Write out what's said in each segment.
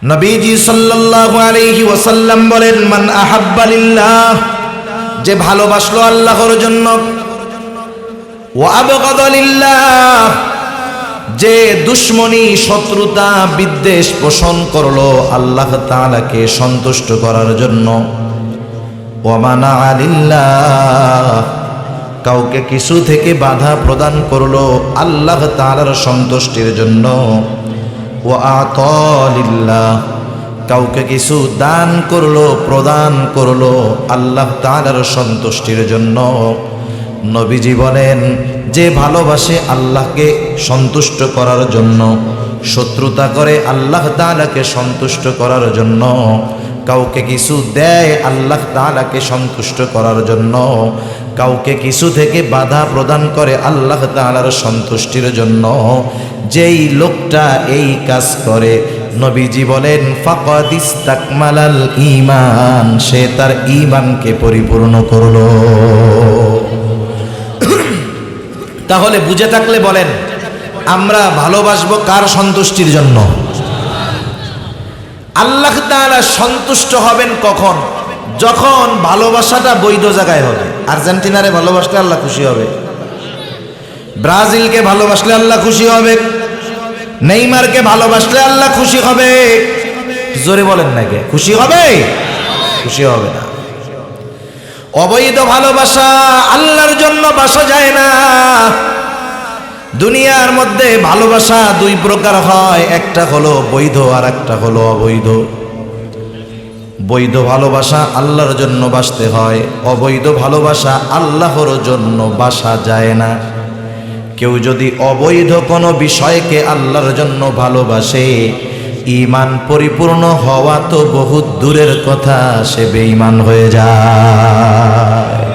নবীজি সাল্লাল্লাহু আলাইহি ওয়াসাল্লাম বলেন, মান আহাব্বা লিল্লাহ, যে ভালোবাসলো আল্লাহর জন্য, ওয়া আবগাদা লিল্লাহ, যে দুশমনী শত্রুতা বিদ্বেষ পোষণ করলো আল্লাহ তাআলাকে সন্তুষ্ট করার জন্য, ওয়া মানা লিল্লাহ, কাউকে কিছু থেকে বাধা প্রদান করলো আল্লাহ তাআলার সন্তুষ্টির জন্য, ওয়া আতা লিল্লাহ, কাউকে কিছু দান করলো প্রদান করলো আল্লাহ তাআলার সন্তুষ্টির জন্য। নবীজি বলেন, যে ভালোবাসে আল্লাহকে সন্তুষ্ট করার জন্য, শত্রুতা করে আল্লাহ তাআলাকে সন্তুষ্ট করার জন্য, কাউকে কিছু দেয় আল্লাহ তাআলাকে সন্তুষ্ট করার জন্য, কাউকে কিছু থেকে বাধা প্রদান করে আল্লাহ তাআলার সন্তুষ্টির জন্য, যেই লোকটা এই কাজ করে, নবীজি বলেন ফাকাদ ইস্তাকমালাল ঈমান, সে তার ঈমানকে পরিপূর্ণ করলো। তাহলে বুঝে থাকলে বলেন, আমরা ভালোবাসবো কার সন্তুষ্টির জন্য? আল্লাহ তাআলা সন্তুষ্ট হবেন কখন? যখন ভালোবাসাটা বৈধ জায়গায় হবে। আর্জেন্টিনারে ভালোবাসলে আল্লাহ খুশি হবে, ব্রাজিলকে ভালোবাসলে আল্লাহ খুশি হবে, নেইমারকে ভালোবাসলে আল্লাহ খুশি হবে। জোরে বলেন না, কে খুশি হবে? খুশি হবে না। অবৈধ ভালোবাসা আল্লাহর জন্য বাসা যায় না। দুনিয়ার মধ্যে ভালোবাসা দুই প্রকার হয়, একটা হলো বৈধ আর একটা হলো অবৈধ। বৈধ ভালোবাসা আল্লাহর জন্য বাসতে হয়, অবৈধ ভালোবাসা আল্লাহর জন্য বাসা যায় না। কেউ যদি অবৈধ কোনো বিষয়কে আল্লাহর জন্য ভালোবাসে, ঈমান পরিপূর্ণ হওয়া তো বহুত দূরের কথা, সে বেঈমান হয়ে যায়।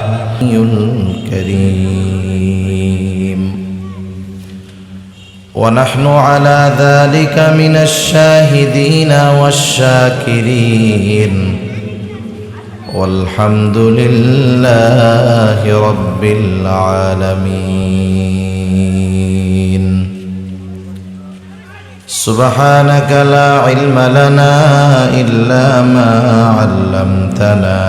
করিম ওয়া নাহনু আলা যালিকা মিনাশ শাহিদিনা ওয়াশ শাকিরিন ওয়ালহামদুলিল্লাহি রাব্বিল আলামিন। سبحانك لا علم لنا إلا ما علمتنا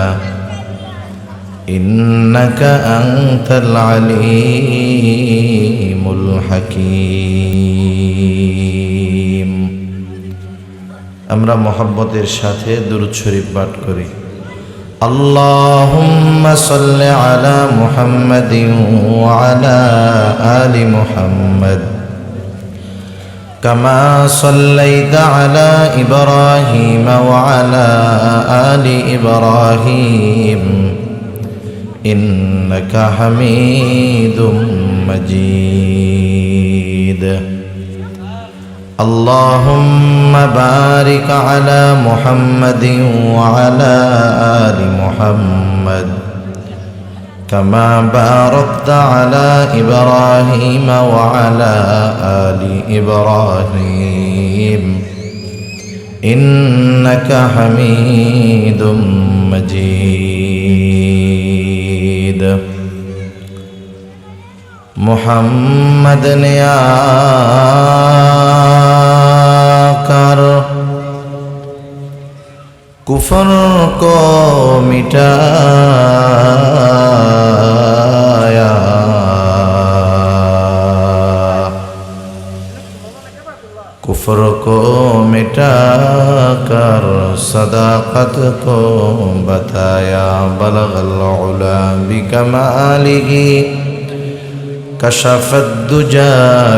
إنك أنت العليم الحكيم। আমরা মোহাব্বতের সাথে দুরূদ শরীফ পাঠ করি। আল্লাহুম্মা সাল্লি আলা মুহাম্মাদিন ওয়া আলা আলি মুহাম্মাদ كما صليت على إبراهيم وعلى آل إبراهيم إنك حميد مجيد. اللهم بارك على محمد وعلى آل محمد كما باركت على إبراهيم وعلى آل إبراهيم إنك حميد مجيد. محمد يا कर कुफर को मिटाया, कुफर को मिटाकर सदाकत को बताया। बलगल उला बिकमालिही कशफत दुजा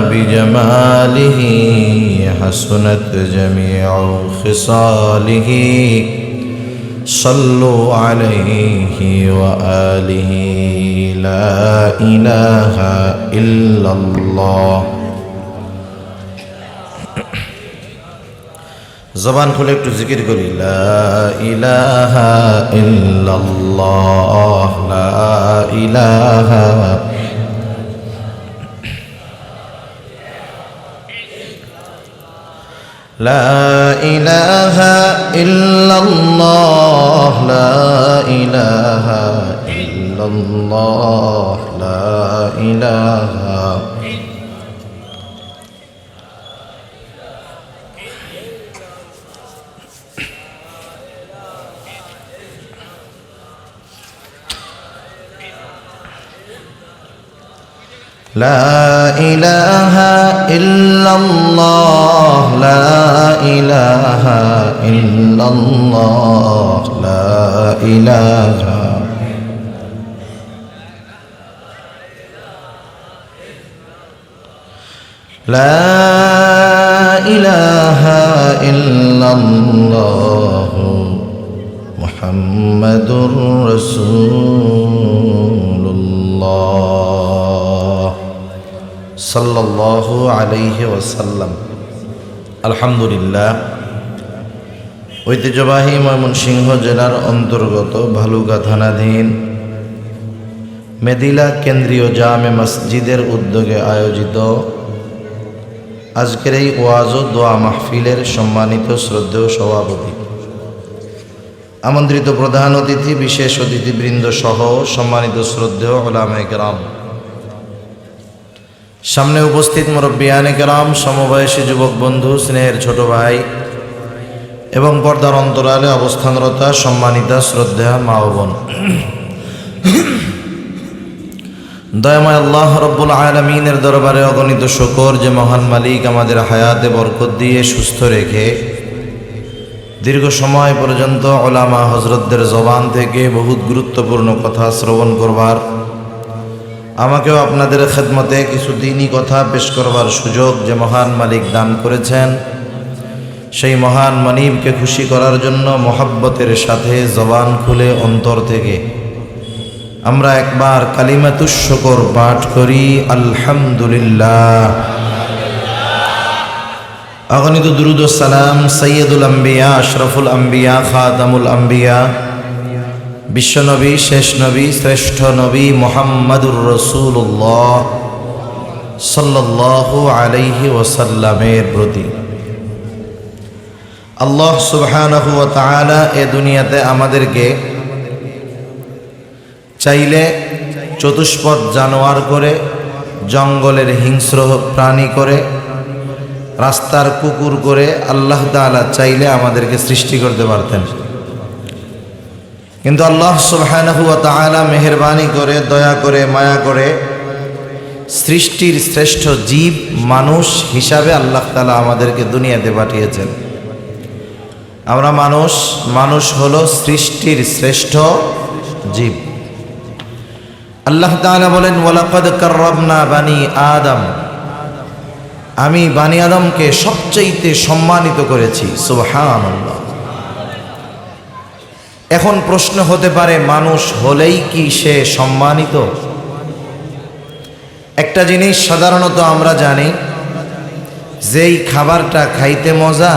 बिजमालिही हसनत जमीउ खिसालिही सल्लु अलैहि व आलिहि ला इलाहा इल्लल्लाह। जबान खुले एकटू जिकिर करी, ला इलाहा इल्लल्लाह, ला इलाहा لا إله إلا الله، لا إله إلا الله، لا إله লা ইলাহা ইল্লাল্লাহ, লা ইলাহা ইল্লাল্লাহ, লা ইলাহা। লা ইলাহা ইল্লাল্লাহ মুহাম্মাদুর রাসূলুল্লাহ সাল্লাল্লাহু আলাইহি ওয়াসাল্লাম। আলহামদুলিল্লাহ, ঐতিহ্যবাহী ময়মনসিংহ জেলার অন্তর্গত ভালুকা থানাধীন মেদিলা কেন্দ্রীয় জামে মসজিদের উদ্যোগে আয়োজিত আজকের এই ওয়াজ ও দোয়া মাহফিলের সম্মানিত শ্রদ্ধেয় সভাপতি, আমন্ত্রিত প্রধান অতিথি, বিশেষ অতিথিবৃন্দ সহ সম্মানিত শ্রদ্ধেয় উলামায়ে কেরাম, সামনে উপস্থিত মুরব্বিয়ানে কেরাম, সমবয়সী যুবক বন্ধু, স্নেহের ছোট ভাই এবং পর্দার অন্তরালে অবস্থানরতা সম্মানিতা শ্রদ্ধেয়া মা ও বোন, দয়াময় আল্লাহ রব্বুল আলামিনের দরবারে অগণিত শুকর যে মহান মালিক আমাদের হায়াতে বরকত দিয়ে সুস্থ রেখে দীর্ঘ সময় পর্যন্ত উলামা হযরতদের জবান থেকে বহুত গুরুত্বপূর্ণ কথা শ্রবণ করবার, আমাকেও আপনাদের খেদমতে কিছু দ্বীনি কথা পেশ করবার সুযোগ যে মহান মালিক দান করেছেন, সেই মহান মানিবকে খুশি করার জন্য মহব্বতের সাথে জবান খুলে অন্তর থেকে আমরা একবার কালিমাতুশ শুকর পাঠ করি, আলহামদুলিল্লাহ। অগণিত দুরুদ ও সালাম সৈয়দুল আম্বিয়া, আশরাফুল আম্বিয়া, খাতামুল আম্বিয়া, বিশ্বনবী, শেষ নবী, শ্রেষ্ঠ নবী মুহাম্মাদুর রাসূলুল্লাহ সাল্লাল্লাহু আলাইহি ওয়াসাল্লামের প্রতি। আল্লাহ সুবহানাহু ওয়া তাআলা এ দুনিয়াতে আমাদেরকে চাইলে চতুষ্পদ জানোয়ার করে, জঙ্গলের হিংস্র প্রাণী করে, রাস্তার কুকুর করে আল্লাহ তাআলা চাইলে আমাদেরকে সৃষ্টি করতে পারতেন, কিন্তু আল্লাহ সুবহানাহু ওয়া তাআলা মেহেরবানি করে, দয়া করে, মায়া করে সৃষ্টির শ্রেষ্ঠ জীব মানুষ হিসাবে আল্লাহ তাআলা আমাদেরকে দুনিয়াতে পাঠিয়েছেন। আমরা মানুষ হলো সৃষ্টির শ্রেষ্ঠ জীব। আল্লাহ তাআলা বলেন, ওয়ালাকাদ কাররামনা বানি আদম, আমি বানি আদমকে সবচাইতে সম্মানিত করেছি। সুবহানাল্লাহ। এখন প্রশ্ন হতে পারে, মানুষ হলেই কি সে সম্মানিত? একটা জিনিস সাধারণত আমরা জানি, যেই খাবারটা খাইতে মজা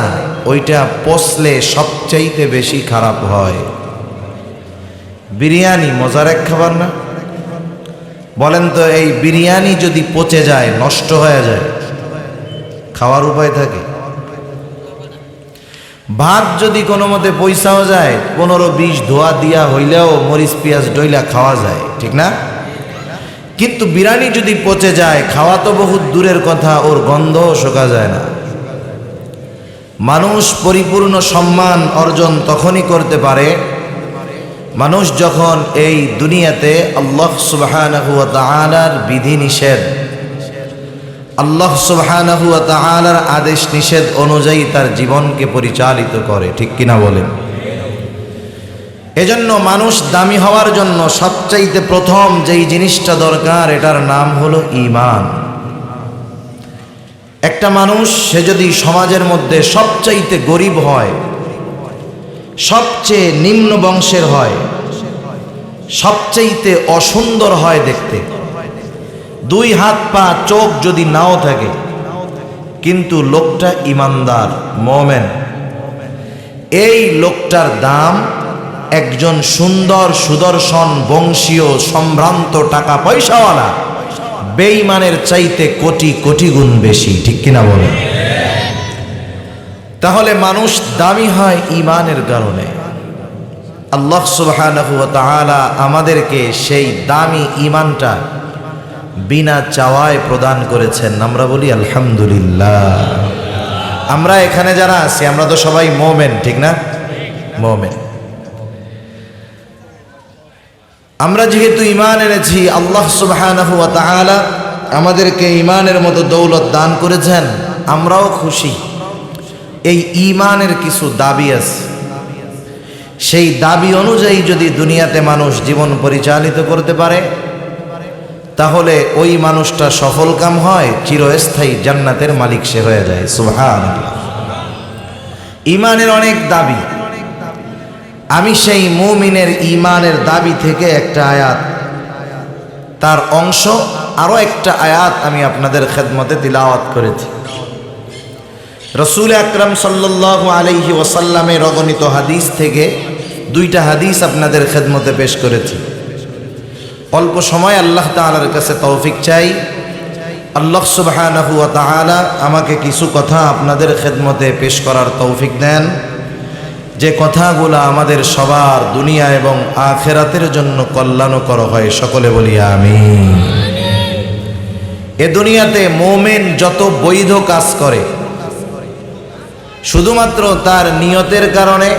ওইটা পচলে সবচাইতে বেশি খারাপ হয়। বিরিয়ানি মজার এক খাবার না? বলেন তো, এই বিরিয়ানি যদি পচে যায়, নষ্ট হয়ে যায়, খাওয়ার উপায় থাকে? ভাত যদি কোনো মতে পয়সাও যায়, 15-20 ধোয়া দিয়া হইলেও মরিচ পেঁয়াজ ডইলা খাওয়া যায়, ঠিক না? কিন্তু বিরিয়ানি যদি পচে যায়, খাওয়া তো বহুত দূরের কথা, ওর গন্ধও শোকা যায় না। মানুষ পরিপূর্ণ সম্মান অর্জন তখনই করতে পারে মানুষ যখন এই দুনিয়াতে আল্লাহ সুবহানাহু ওয়া তাআলার বিধিনিষেধ, আল্লাহ সুবহানাহু ওয়া তাআলার আদেশ নিষেধ অনুযায়ী তার জীবনকে পরিচালিত করে, ঠিক কিনা বলেন? এজন্য মানুষ দামি হওয়ার জন্য সবচাইতে প্রথম যেই জিনিসটা দরকার, এটার নাম হলো ঈমান। একটা মানুষ সে যদি সমাজের মধ্যে সবচাইতে গরিব হয়, সবচেয়ে নিম্ন বংশের হয়, সবচাইতে অসুন্দর হয় দেখতে, 2 হাত পা চোখ যদি নাও থাকে, কিন্তু লোকটা ইমানদার, মুমিন, এই লোকটার দাম একজন সুন্দর সুদর্শন বংশীয় সম্ভ্রান্ত টাকা পয়সাওয়ালা বেঈমানের চাইতে কোটি কোটি গুণ বেশি, ঠিক কিনা বলেন? তাহলে মানুষ দামি হয় ঈমানের কারণে। আল্লাহ সুবহানাহু ওয়া তাআলা আমাদেরকে সেই দামি ঈমানটা বিনা চাওয়ায় প্রদান করেছেন। আমরা বলি আলহামদুলিল্লাহ। আমরা এখানে যারা আছি আমরা তো সবাই মুমিন, ঠিক না? মুমিন। আমরা যেহেতু ঈমান এনেছি, আল্লাহ সুবহানাহু ওয়া তাআলা আমাদেরকে ঈমানের মতো দৌলত দান করেছেন, আমরাও খুশি। এই ঈমানের কিছু দাবি আছে, সেই দাবি অনুযায়ী যদি দুনিয়াতে মানুষ জীবন পরিচালিত করতে পারে তাহলে ওই মানুষটা সফলকাম হয়, চিরস্থায়ী জান্নাতের মালিক সে হয়ে যায়। সুবহানাল্লাহ। ঈমানের অনেক দাবি। আমি সেই মুমিনের ঈমানের দাবি থেকে একটা আয়াত, তার অংশ আরো একটা আয়াত আমি আপনাদের খেদমতে তিলাওয়াত করেছি। রাসূল আকরাম সাল্লাল্লাহু আলাইহি ওয়াসাল্লামের অগণিত হাদিস থেকে দুইটা হাদিস আপনাদের খেদমতে পেশ করেছি। অল্প সময় আল্লাহ তাআলার কাছে তৌফিক চাই, আল্লাহ সুবহানাহু ওয়া তাআলা আমাকে কিছু কথা আপনাদের খেদমতে পেশ করার তৌফিক দেন, যে কথাগুলো আমাদের সবার দুনিয়া এবং আখিরাতের জন্য কল্যাণকর হয়। সকলে বলি আমিন। এ দুনিয়াতে মুমিন যত বৈধ কাজ করে শুধুমাত্র তার নিয়তের কারণে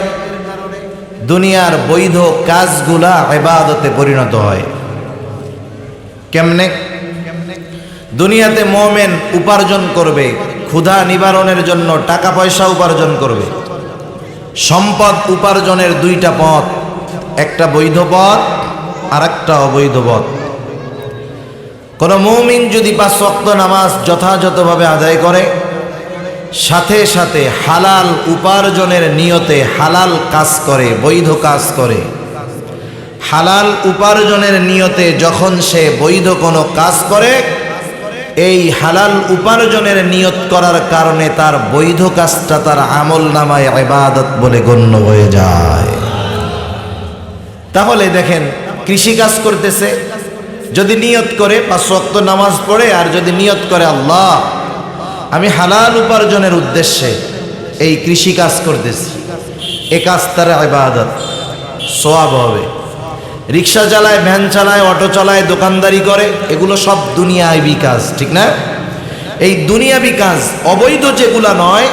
দুনিয়ার বৈধ কাজগুলা ইবাদতে পরিণত হয়। কেমনে? দুনিয়াতে মুমিন উপার্জন করবে, ক্ষুধা নিবারণের জন্য টাকা পয়সা উপার্জন করবে। সম্পদ উপার্জনের দুইটা পথ, একটা বৈধ পথ আর একটা অবৈধ পথ। কোন মুমিন যদি 5 ওয়াক্ত নামাজ যথাযথভাবে আদায় করে, সাথে সাথে হালাল উপার্জনের নিয়তে হালাল কাজ করে, বৈধ কাজ করে, হালাল উপার্জনের নিয়তে যখন সে বৈধ কোনো কাজ করে, এই হালাল উপার্জনের নিয়ত করার কারণে তার বৈধ কাজটা তার আমল নামায় ইবাদত বলে গণ্য হয়ে যায়। তাহলে দেখেন, কৃষি কাজ করতেছে, যদি নিয়ত করে 5 ওয়াক্ত নামাজ পড়ে, আর যদি নিয়ত করে আল্লাহ আমি হালাল উপার্জনের উদ্দেশ্যে এই কৃষি কাজ করতেছি, এ কাজ তার ইবাদত, সওয়াব হবে। রিক্সা চালায়, ভ্যান চালায়, অটো চালায়, দোকানদারি করে, এগুলো সব দুনিয়াবি কাজ, ঠিক না? এই দুনিয়াবি কাজ অবৈধ যেগুলা নয়,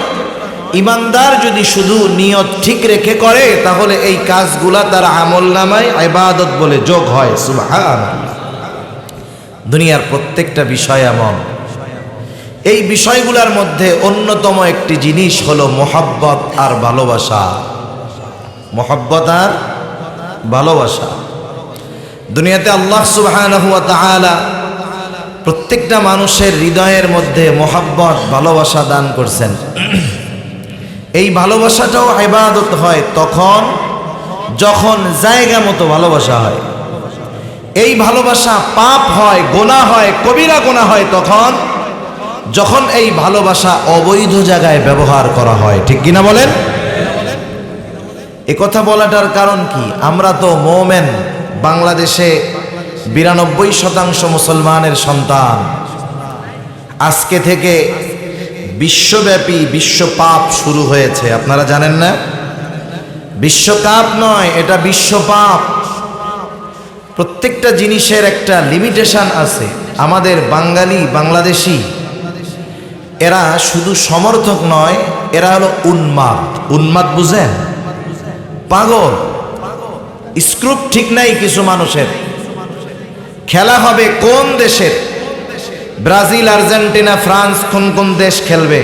ইমানদার যদি শুধু নিয়ত ঠিক রেখে করে তাহলে এই কাজগুলা তার আমল নামায় ইবাদত বলে যোগ হয়। সুবহানাল্লাহ। দুনিয়ার প্রত্যেকটা বিষয় এমন। এই বিষয়গুলোর মধ্যে অন্যতম একটি জিনিস হলো মোহাব্বত আর ভালোবাসা। মোহাব্বত আর ভালোবাসা। দুনিয়াতে আল্লাহ সুবহানাহু ওয়া তাআলা প্রত্যেকটা মানুষের হৃদয়ের মধ্যে মোহাব্বত, ভালোবাসা দান করছেন। এই ভালোবাসাটাও ইবাদত হয় তখন যখন জায়গা মতো ভালোবাসা হয়। এই ভালোবাসা পাপ হয়, গুনাহ হয়, কবিরা গুনাহ হয় তখন যখন এই ভালোবাসা অবৈধ জায়গায় ব্যবহার করা হয়, ঠিক কিনা বলেন? এ কথা বলাটার কারণ কি? আমরা তো মুমিন, বাংলাদেশে 92% মুসলমানের সন্তান। আজকে থেকে বিশ্বব্যাপী বিশ্ব পাপ শুরু হয়েছে, আপনারা জানেন না? বিশ্বকাপ নয়, এটা বিশ্ব পাপ। প্রত্যেকটা জিনিসের একটা লিমিটেশন আছে। আমাদের বাঙালি, বাংলাদেশি এরা শুধু সমর্থক নয়, এরা হলো উন্মাদ। উন্মাদ বুঝেন? পাগল। স্ক্রুপ ঠিক নাই কিছু মানুষের। খেলা হবে কোন দেশের? ব্রাজিল, আর্জেন্টিনা, ফ্রান্স, কোন কোন দেশ খেলবে?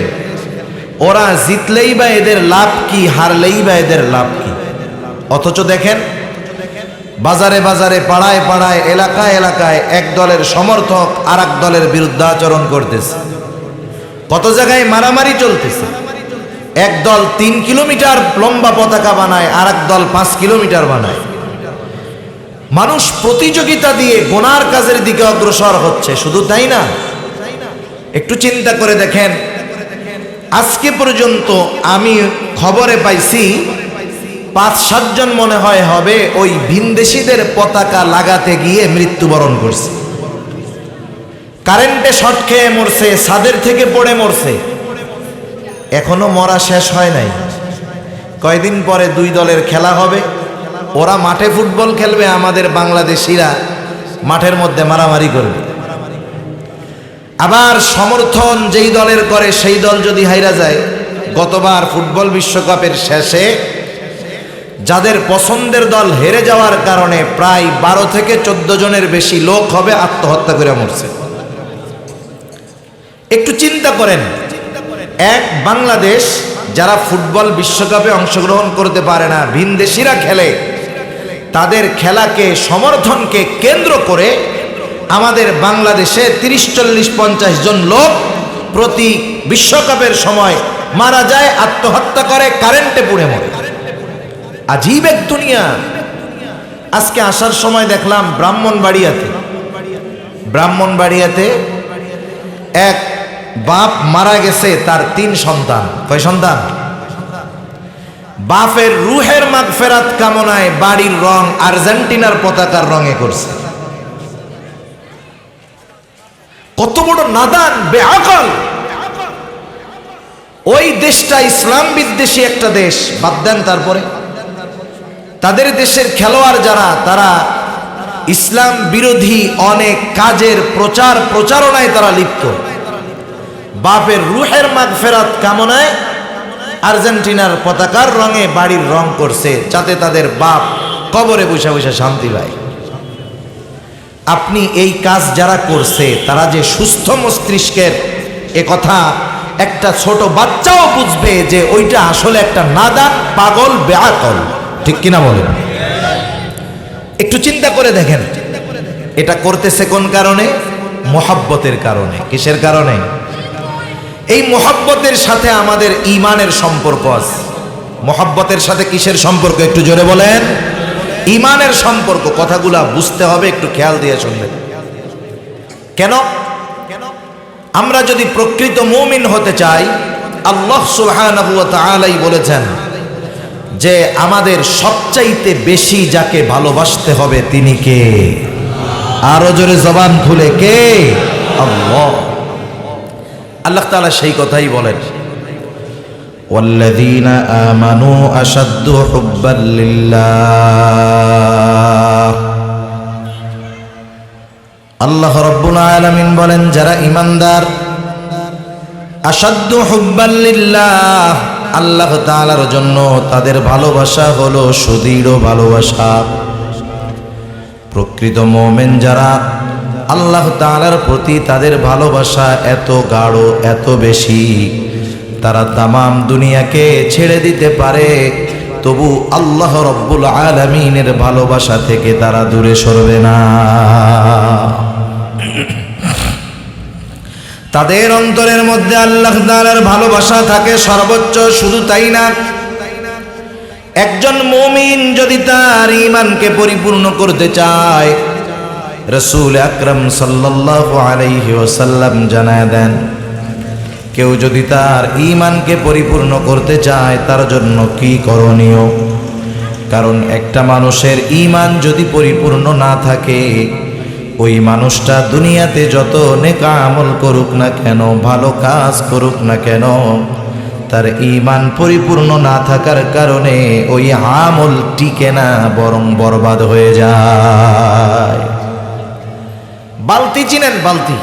ওরা জিতলেই বা এদের লাভ কি, হারলেই বা এদের লাভ কি? অথচ দেখেন, বাজারে বাজারে, পাড়ায় পাড়ায়, এলাকায় এলাকায় এক দলের সমর্থক আর এক দলের বিরুদ্ধাচরণ করতেছে। কত জায়গায় মারামারি চলতেছে। এক দল 3 কিলোমিটার লম্বা পতাকা বানায়, আর এক দল 5 কিলোমিটার বানায়। মানুষ প্রতিযোগিতা দিয়ে গুনার কাজের দিকে অগ্রসর হচ্ছে। শুধু তাই না, একটু চিন্তা করে দেখেন, আজকে পর্যন্ত আমি খবরে পাইছি 5-7 জন মনে হয় হবে ওই ভিনদেশীদের পতাকা লাগাতে গিয়ে মৃত্যুবরণ করছে। কারেন্টে শর্ট খেয়ে মরছে, ছাদের থেকে পড়ে মরছে। এখনো মরা শেষ হয় নাই। কয়দিন পরে 2 দলের খেলা হবে, ওরা মাঠে ফুটবল খেলবে, আমাদের বাংলাদেশিরা মাঠের মধ্যে মারামারি করবে। আবার সমর্থন যেই দলের করে সেই দল যদি হাইরা যায়, গতবার ফুটবল বিশ্বকাপের শেষে যাদের পছন্দের দল হেরে যাওয়ার কারণে প্রায় 12 থেকে 14 জনের বেশি লোক হবে আত্মহত্যা করে মরছে। একটু চিন্তা করেন, এক বাংলাদেশ যারা ফুটবল বিশ্বকাপে অংশগ্রহণ করতে পারে না, ভিনদেশিরা খেলে, তাদের খেলাকে সমর্থনকে কেন্দ্র করে আমাদের বাংলাদেশে 30-40-50 জন লোক প্রতি বিশ্বকাপের সময় মারা যায়, আত্মহত্যা করে, কারেন্টে পুড়ে মরে। আজীব এক দুনিয়া। আজকে আসার সময় দেখলাম ব্রাহ্মণবাড়িয়াতে এক বাপ মারা গেছে, তার 3 সন্তান। কয় সন্তান? বাপের রুহের মাগফিরাত কামনায় বাড়ির রং আর্জেন্টিনার পতাকার রঙে করছে। কত বড় নাদান, বেআকল! ওই দেশটা ইসলাম বিদ্বেষী একটা দেশ, বাদ দেন। তারপরে তাদের দেশের খেলোয়াড় যারা, তারা ইসলাম বিরোধী অনেক কাজের প্রচারণায় তারা লিপ্ত। বাপের রুহের মাগফিরাত কামনায় আর্জেন্টিনার পতাকার রঙে বাড়ির রং করছে, যাতে তাদের বাপ কবরে বসে বসে শান্তি পায়। আপনি এই কাজ যারা করছে তারা যে সুস্থ মস্তিষ্কের, এ কথা একটা ছোট বাচ্চাও বুঝবে যে ওইটা আসলে একটা নাদান, পাগল, বেআকল। ঠিক কিনা বলেন? একটু চিন্তা করে দেখেন, এটা করতেছে কোন কারণে? মোহাব্বতের কারণে। কিসের কারণে? এই মোহাব্বতের সাথে আমাদের ঈমানের সম্পর্ক আছে। মোহাব্বতের সাথে কিসের সম্পর্ক? একটু জোরে বলেন। ঈমানের সম্পর্ক। কথাগুলা বুঝতে হবে, একটু খেয়াল দিয়ে শুনবেন। কেন? আমরা যদি প্রকৃত মুমিন হতে চাই, আল্লাহ সুবহানাহু ওয়া তাআলাই বলেছেন যে আমাদের সবচাইতে বেশি যাকে ভালোবাসতে হবে তিনি কে? আরো জোরে জবান খুলে, কে? আল্লাহ। আল্লাহ তাআলা সেই কথাই বলেন, ওয়াল্লাযীনা আমানু আশাদ্দু হুব্বাল লিল্লাহ। আল্লাহ রাব্বুল আলামিন বলেন, যারা ঈমানদার, আশাদ্দু হুব্বাল লিল্লাহ, আল্লাহ তাআলার জন্য তাদের ভালোবাসা হলো সুদৃঢ় ভালোবাসা। প্রকৃত মুমিন যারা, আল্লাহ তাআলার প্রতি তাদের ভালোবাসা এত গাঢ়, এত বেশি, তারা তামাম দুনিয়াকে ছেড়ে দিতে পারে, তবু আল্লাহ রব্বুল আলামিনের ভালোবাসা থেকে তারা দূরে সরবে না। তাদের অন্তরের মধ্যে আল্লাহ তাআলার ভালোবাসা থাকে সর্বোচ্চ। শুধু তাই না, একজন মুমিন যদি তার ঈমানকে পরিপূর্ণ করতে চায়, রাসূল আকরাম সাল্লাল্লাহু আলাইহি ওয়াসাল্লাম জানায় দেন, কেউ যদি তার ঈমানকে পরিপূর্ণ করতে চায় তার জন্য কি করণীয়? কারণ একটা মানুষের ঈমান যদি পরিপূর্ণ না থাকে, ওই মানুষটা দুনিয়াতে যত নেক আমল করুক না কেন, ভালো কাজ করুক না কেন, তার ঈমান পরিপূর্ণ না থাকার কারণে ওই আমল টিকে না, বরং বরবাদ হয়ে যায়। বালতি চিনেন? বালতি।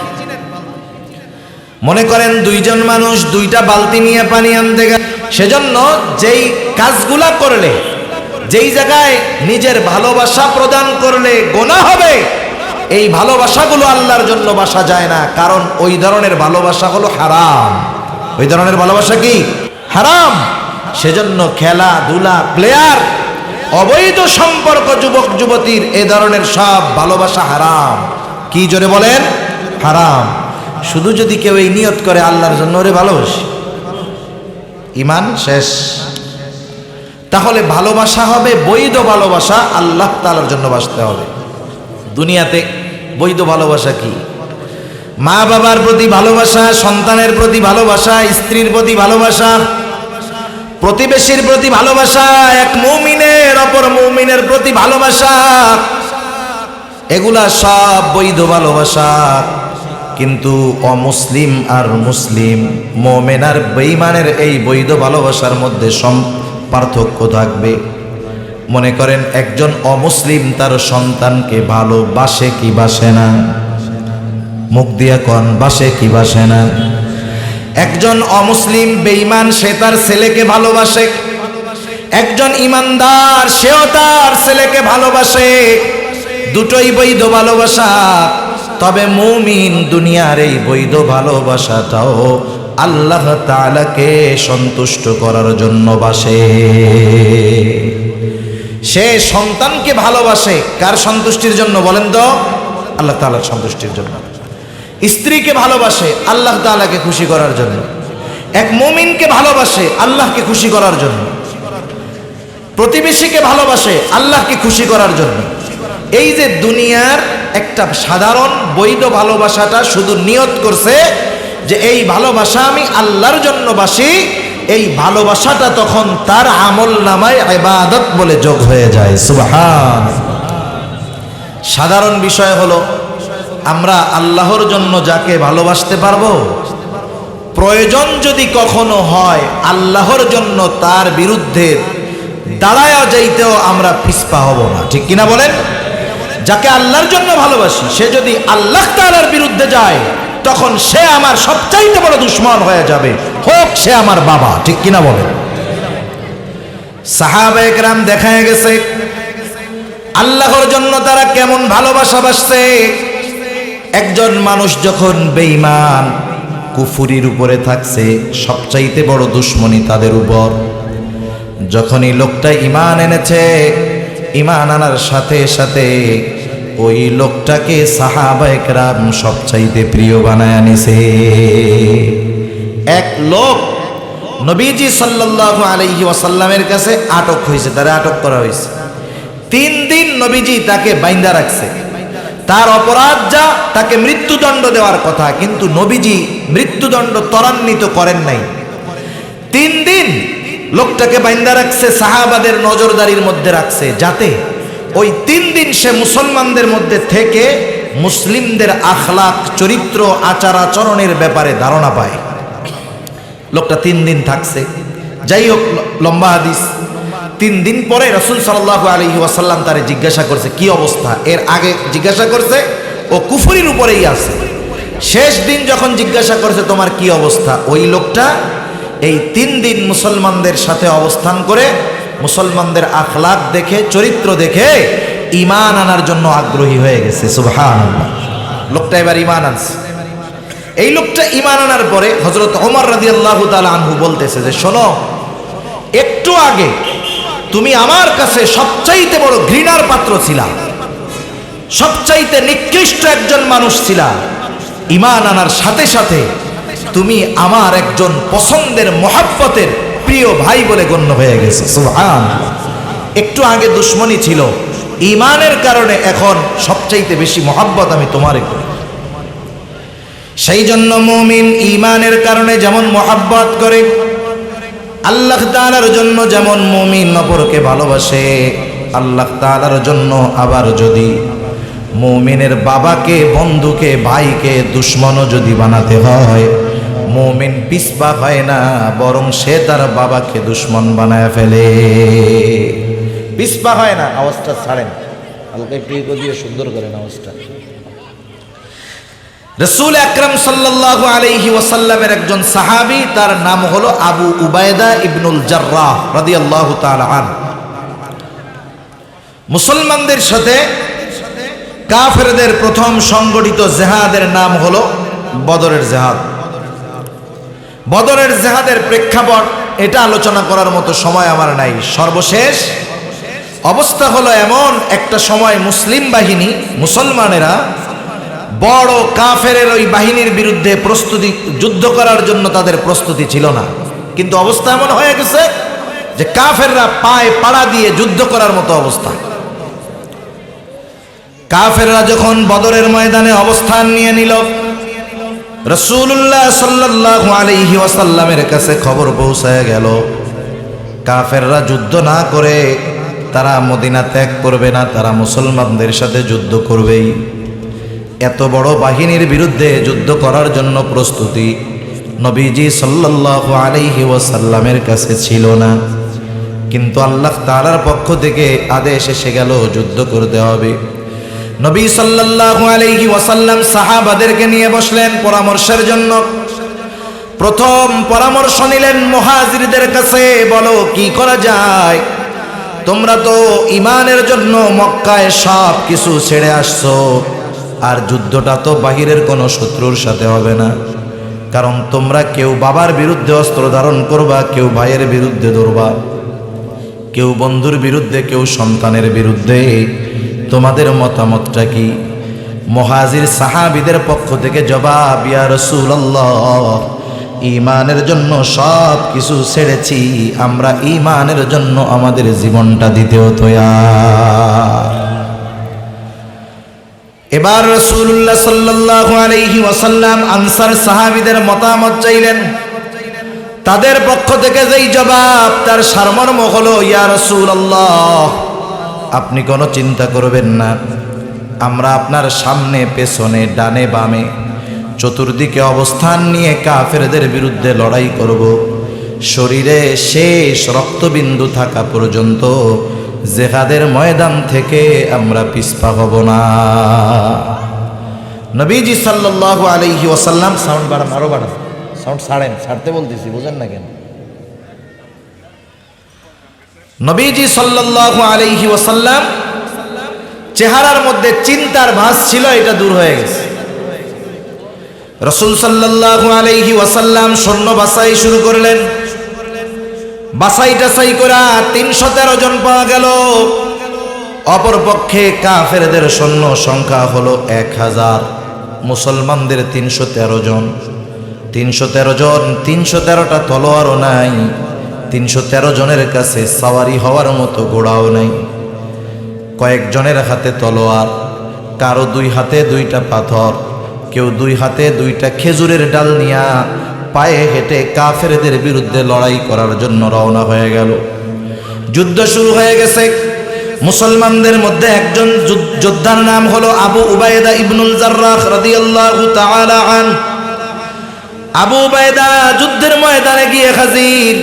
মনে করেন 2 জন মানুষ 2টা বালতি নিয়ে পানি আনতে গেল। সেজন্য যেই কাজগুলা করলে, যেই জায়গায় নিজের ভালোবাসা প্রদান করলে গুনাহ হবে, এই ভালোবাসাগুলো আল্লাহর জন্য বাসা যায় না, কারণ ওই ধরনের ভালোবাসা হলো হারাম। ওই ধরনের ভালোবাসা কি? হারাম। সেজন্য খেলাধুলা, প্লেয়ার, অবৈধ সম্পর্ক, যুবক যুবতীর এ ধরনের সব ভালোবাসা হারাম। কি জোরে বলেন? হারাম। শুধু যদি কেউ এই নিয়ত করে আল্লাহর জন্য ওরে ভালোবাসি, ঈমান শেষ। তাহলে ভালোবাসা হবে বৈধ ভালোবাসা, আল্লাহ তাআলার জন্য বাসতে হবে। দুনিয়াতে বৈধ ভালোবাসা কি? মা বাবার প্রতি ভালোবাসা, সন্তানের প্রতি ভালোবাসা, স্ত্রীর প্রতি ভালোবাসা, প্রতিবেশীর প্রতি ভালোবাসা, এক মুমিনের অপর মুমিনের প্রতি ভালোবাসা, এগুলা সব বৈধ ভালোবাসা। কিন্তু অমুসলিম আর মুসলিম, মুমিন আর বেঈমানের এই বৈধ ভালোবাসার মধ্যে পার্থক্য থাকবে। মনে করেন একজন অমুসলিম তার সন্তানকে ভালোবাসে কি বাসে না? মুখ দিয়া কন, বাসে কি বাসে না? একজন অমুসলিম বেঈমান সে তার ছেলেকে ভালোবাসে, একজন ঈমানদার সেও তার ছেলেকে ভালোবাসে। দুটোই বৈধ ভালোবাসা, তবে মুমিন দুনিয়ার এই বৈধ ভালোবাসাটাও আল্লাহ তাআলাকে সন্তুষ্ট করার জন্য বাসে। সে সন্তানকে ভালোবাসে কার সন্তুষ্টির জন্য বলেন তো? আল্লাহ তাআলার সন্তুষ্টির জন্য। স্ত্রীকে ভালোবাসে আল্লাহ তাআলাকে খুশি করার জন্য। এক মুমিনকে ভালোবাসে আল্লাহকে খুশি করার জন্য। প্রতিবেশীকে ভালোবাসে আল্লাহকে খুশি করার জন্য। এই যে দুনিয়ার একটা সাধারণ বৈধ ভালোবাসাটা শুধু নিয়ত করছে যে এই ভালোবাসা আমি আল্লাহর জন্য বাসি, এই ভালোবাসাটা তখন তার আমলনামায় ইবাদত বলে যোগ হয়ে যায়। সুবহান। সাধারণ বিষয় হলো আমরা আল্লাহর জন্য যাকে ভালোবাসতে পারবো, প্রয়োজন যদি কখনো হয় আল্লাহর জন্য তার বিরুদ্ধে দাঁড়ায়া যাইতেও আমরা পিছপা হব না, ঠিক কিনা বলেন? যাকে আল্লাহর জন্য ভালোবাসি সে যদি আল্লাহ তাআলার বিরুদ্ধে যায় তখন সে আমার সবচাইতে বড় দুশমন হয়ে যাবে, হোক সে আমার বাবা, ঠিক কিনা বলেন? সাহাবায়ে কেরাম দেখা গেছে আল্লাহর জন্য তারা কেমন ভালোবাসা বাসছে। একজন মানুষ যখন বেঈমান কুফরির উপরে থাকছে, সবচাইতে বড় দুশমনী তাদের উপর। যখনই লোকটা ঈমান এনেছে, ঈমান আনার সাথে সাথে ওই লোকটাকে সাহাবায়ে কেরাম সবচাইতে প্রিয় বানায় আনিছে। এক লোক নবীজি সাল্লাল্লাহু আলাইহি ওয়াসাল্লামের কাছে আটক হয়েছে, তারে আটক করা হয়েছে। 3 দিন নবীজি তাকে বাইন্ধা রাখছে। তার অপরাধ যা, তাকে মৃত্যুদণ্ড দেওয়ার কথা, কিন্তু নবীজি মৃত্যুদণ্ড ত্বরান্বিত করেন নাই। 3 দিন লোকটাকে বাইন্ধা রাখছে, সাহাবাদের নজরদারির মধ্যে রাখছে, যাতে ওই 3 দিন সে মুসলমানদের মধ্যে থেকে মুসলিমদের আখলাক, চরিত্র, আচার আচরণের ব্যাপারে ধারণা পায়। লোকটা 3 দিন থাকছে। যাই হোক, লম্বা হাদিস। 3 দিন পরে রাসূল সাল্লাল্লাহু আলাইহি ওয়াসাল্লাম তারে জিজ্ঞাসা করছে কি অবস্থা। এর আগে জিজ্ঞাসা করছে ও কুফরির উপরেই আছে। শেষ দিন যখন জিজ্ঞাসা করছে তোমার কি অবস্থা, ওই লোকটা এই 3 দিন মুসলমানদের সাথে অবস্থান করে মুসলমানদের আখলাক দেখে, চরিত্র দেখে ঈমান আনার জন্য আগ্রহী হয়ে গেছে। সুবহানাল্লাহ। লোকটা এবার ঈমান আনছে। এই লোকটা ঈমান আনার পরে হযরত ওমর রাদিয়াল্লাহু তাআলা আনহু বলতেছে যে শোনো, একটু আগে তুমি আমার কাছে সবচাইতে বড় ঘৃণার পাত্র ছিলা, সবচাইতে নিকৃষ্ট একজন মানুষ ছিলা। ঈমান আনার সাথে সাথে তুমি আমার একজন পছন্দের মহব্বতের প্রিয় ভাই বলে গণ্য হয়ে গেছে। সুবহানাল্লাহ। একটু আগে দুশমনী ছিল, ঈমানের কারণে এখন সবচাইতে বেশি মহব্বত আমি তোমারে করি। সেই জন্য মুমিন ঈমানের কারণে যেমন মহব্বত করে, আল্লাহ তাআলার জন্য যেমন মুমিন অপরকে ভালোবাসে, আল্লাহ তাআলার জন্য আবার যদি মুমিনের বাবাকে, বন্ধুকে, ভাইকে দুশমনও যদি বানাতে হয়, মুমিন পিছপা হয় না, বরং সে তার বাবাকে দুশমন বানায় ফেলে। পিছপা হয় না। আওয়াজটা ছাড়েন, হালকা একটু দিয়ে সুন্দর করেন আওয়াজটা। রাসূল আকরাম সাল্লাল্লাহু আলাইহি ওয়াসাল্লামের একজন সাহাবী, তার নাম হলো আবু উবায়দা ইবনুল জাররাহ রাদিয়াল্লাহু তাআলা আনহু। মুসলমানদের সাথে কাফেরদের প্রথম সংগঠিত জিহাদের নাম হলো বদরের জিহাদ। বদরের জিহাদের প্রেক্ষাপট এটা আলোচনা করার মতো সময় আমার নাই। সর্বশেষ অবস্থা হলো এমন, একটা সময় মুসলিম বাহিনী, মুসলমানেরা বড় কাফেরের ওই বাহিনীর বিরুদ্ধে প্রস্তুতি, যুদ্ধ করার জন্য তাদের প্রস্তুতি ছিল না। কিন্তু অবস্থা এমন হয়ে গেছে যে কাফেররা পায়ে পাড়া দিয়ে যুদ্ধ করার মতো অবস্থা। কাফেররা যখন বদরের ময়দানে অবস্থান নিয়ে নিল, রাসূলুল্লাহ সাল্লাল্লাহু আলাইহি ওয়াসাল্লামের কাছে খবর পৌঁছায় গেল কাফেররা যুদ্ধ না করে তারা মদিনা ত্যাগ করবে না, তারা মুসলমানদের সাথে যুদ্ধ করবেই। এত বড় বাহিনীর বিরুদ্ধে যুদ্ধ করার জন্য প্রস্তুতি নবীজি সাল্লাল্লাহু আলাইহি ওয়াসাল্লামের কাছে ছিল না। কিন্তু আল্লাহ তাআলার পক্ষ থেকে আদেশ এসে গেল যুদ্ধ করতে হবে। নবী সাল্লাল্লাহু আলাইহি ওয়াসাল্লাম সাহাবাদেরকে নিয়ে বসলেন পরামর্শের জন্য। প্রথম পরামর্শ নিলেন মুহাজিরদের কাছে, বলো কি করা যায়? তোমরা তো ঈমানের জন্য মক্কায় সব কিছু ছেড়ে আসছো, আর যুদ্ধটা তো বাহিরের কোনো শত্রুর সাথে হবে না, কারণ তোমরা কেউ বাবার বিরুদ্ধে অস্ত্র ধারণ করবা, কেউ ভাইয়ের বিরুদ্ধে ধরবা, কেউ বন্ধুর বিরুদ্ধে, কেউ সন্তানের বিরুদ্ধে। তোমাদের মতামতটা কি? মুহাজির সাহাবীদের পক্ষ থেকে জবাব, ইয়া রাসূলুল্লাহ, ঈমানের জন্য সব কিছু ছেড়েছি, আমরা ঈমানের জন্য আমাদের জীবনটা দিতেও তৈয়ার। এবার রাসূলুল্লাহ সাল্লাল্লাহু আলাইহি ওয়াসাল্লাম আনসার সাহাবীদের মতামত চাইলেন। তাদের পক্ষ থেকে যেই জবাব, তার সারমর্ম হলো, ইয়া রাসূলুল্লাহ, আপনি কোনো চিন্তা করবেন না, আমরা আপনার সামনে পেছনে ডানে বামে চতুর্দিকে অবস্থান নিয়ে কাফেরদের বিরুদ্ধে লড়াই করব, শরীরে শেষ রক্তবিন্দু থাকা পর্যন্ত জিহাদের ময়দান থেকে আমরা পিছপা হব না। নবীজি সাল্লাল্লাহু আলাইহি ওয়াসাল্লাম, সাউন্ড বাড়ান, আরো বাড়ান, সাউন্ড ছাড়তে বলতেছি, বুঝেন না কেন? নবীজি সাল্লাল্লাহু আলাইহি ওয়াসাল্লাম চেহারার মধ্যে চিন্তার ভাঁজ ছিল, এটা দূর হয়ে গেছে। রাসূল সাল্লাল্লাহু আলাইহি ওয়াসাল্লাম সৈন্য বাছাই শুরু করলেন। বাছাই টাছাই করা 313 জন পাওয়া গেল। অপরপক্ষে কাফেরদের সৈন্য সংখ্যা হলো 1000, মুসলমানদের 313 জন। 313 জন, 313টা তলোয়ারও নাই, 313 জনের কাছে সাওয়ারি হওয়ার মতো ঘোড়াও নাই। কয়েকজনের হাতে তলোয়ার, কারো 2 হাতে 2টা পাথর, কেউ 2 হাতে 2টা খেজুরের ডাল নিয়া পায়ে হেঁটে কাফেরদের বিরুদ্ধে লড়াই করার জন্য রওনা হয়ে গেল। যুদ্ধ শুরু হয়ে গেছে। মুসলমানদের মধ্যে একজন যোদ্ধার নাম হলো আবু উবাইদা ইবনুল জাররাহ রাদিয়াল্লাহু তাআলা আন। আবু উবাইদা যুদ্ধের ময়দানে গিয়ে হাজির।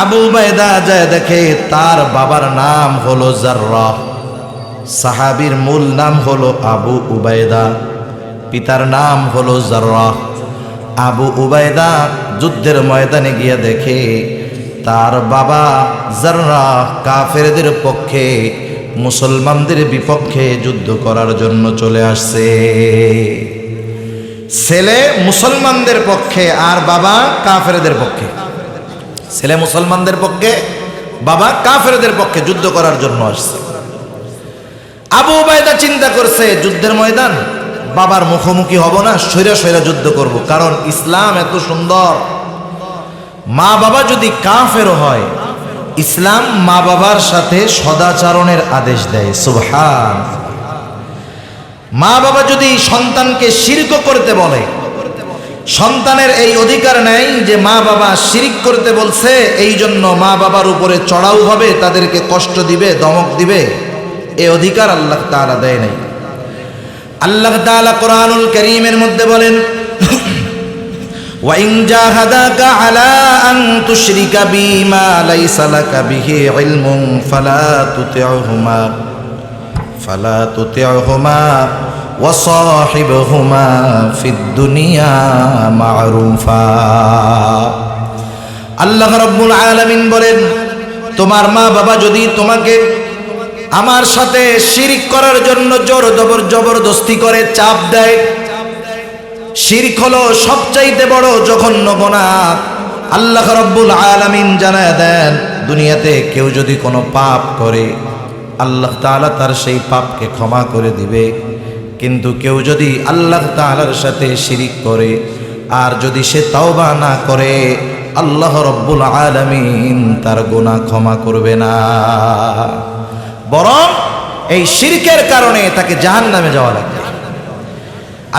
আবু উবাইদা যায় দেখে তার বাবার নাম হলো জাররাহ, সাহাবীর মূল নাম হলো আবু উবাইদা, পিতার নাম হলো জাররাহ। আবু উবাইদা যুদ্ধের ময়দানে গিয়ে দেখে তার বাবা জাররাহ কাফেরদের পক্ষে, মুসলমানদের বিপক্ষে যুদ্ধ করার জন্য চলে আসছে। ছেলে মুসলমানদের পক্ষে আর বাবা কাফেরদের পক্ষে। ছেলে মুসলমানদের পক্ষে, বাবা কাফেরদের পক্ষে যুদ্ধ করার জন্য আসছে। আবু উবাইদা চিন্তা করছে, যুদ্ধের ময়দান, বাবার মুখোমুখি হব না, সৈরা সৈরা যুদ্ধ করব, কারণ ইসলাম এত সুন্দর। মা বাবা যদি কাফেরও হয়, ইসলাম মা বাবার সাথে সদাচরণের আদেশ দেয়। সুবহান। মা বাবা যদি সন্তানকে শিরক করতে বলে, সন্তানের এই অধিকার নেই যে মা বাবা শিরিক করতে বলছে, এই জন্য মা বাবার উপরে চড়াও হবে, তাদেরকে কষ্ট দিবে, ধমক দিবে, এই অধিকার আল্লাহ তাআলা দেয় নাই। আল্লাহ তাআলা কোরআনুল কারীমের মধ্যে বলেন, ওয়া ইন জাহাদাকা আলা আন তুশরিকা বিমা লাইসা লাকা বিহি ইলমুন ফালা তুতি'হুমা ওয়া সাহিবহুমা ফিদ দুনিয়া মা'রুফা। আল্লাহ রাব্বুল আলামিন বলেন, তোমার মা বাবা যদি তোমাকে আমার সাথে শিরক করার জন্য জবরদস্তি করে, চাপ দেয়, শিরক হলো সবচাইতে বড় জঘন্য গুনাহ। আল্লাহ রাব্বুল আলামিন জানায় দেন, দুনিয়াতে কেউ যদি কোনো পাপ করে, আল্লাহ তাআলা তার সেই পাপকে ক্ষমা করে দিবে, কিন্তু কেউ যদি আল্লাহ তাআলার সাথে শিরক করে আর যদি সে তাওবা না করে, আল্লাহ রাব্বুল আলামিন তার গুনাহ ক্ষমা করবে না, বরং এই শিরকের কারণে তাকে জাহান্নামে যাওয়া লাগবে।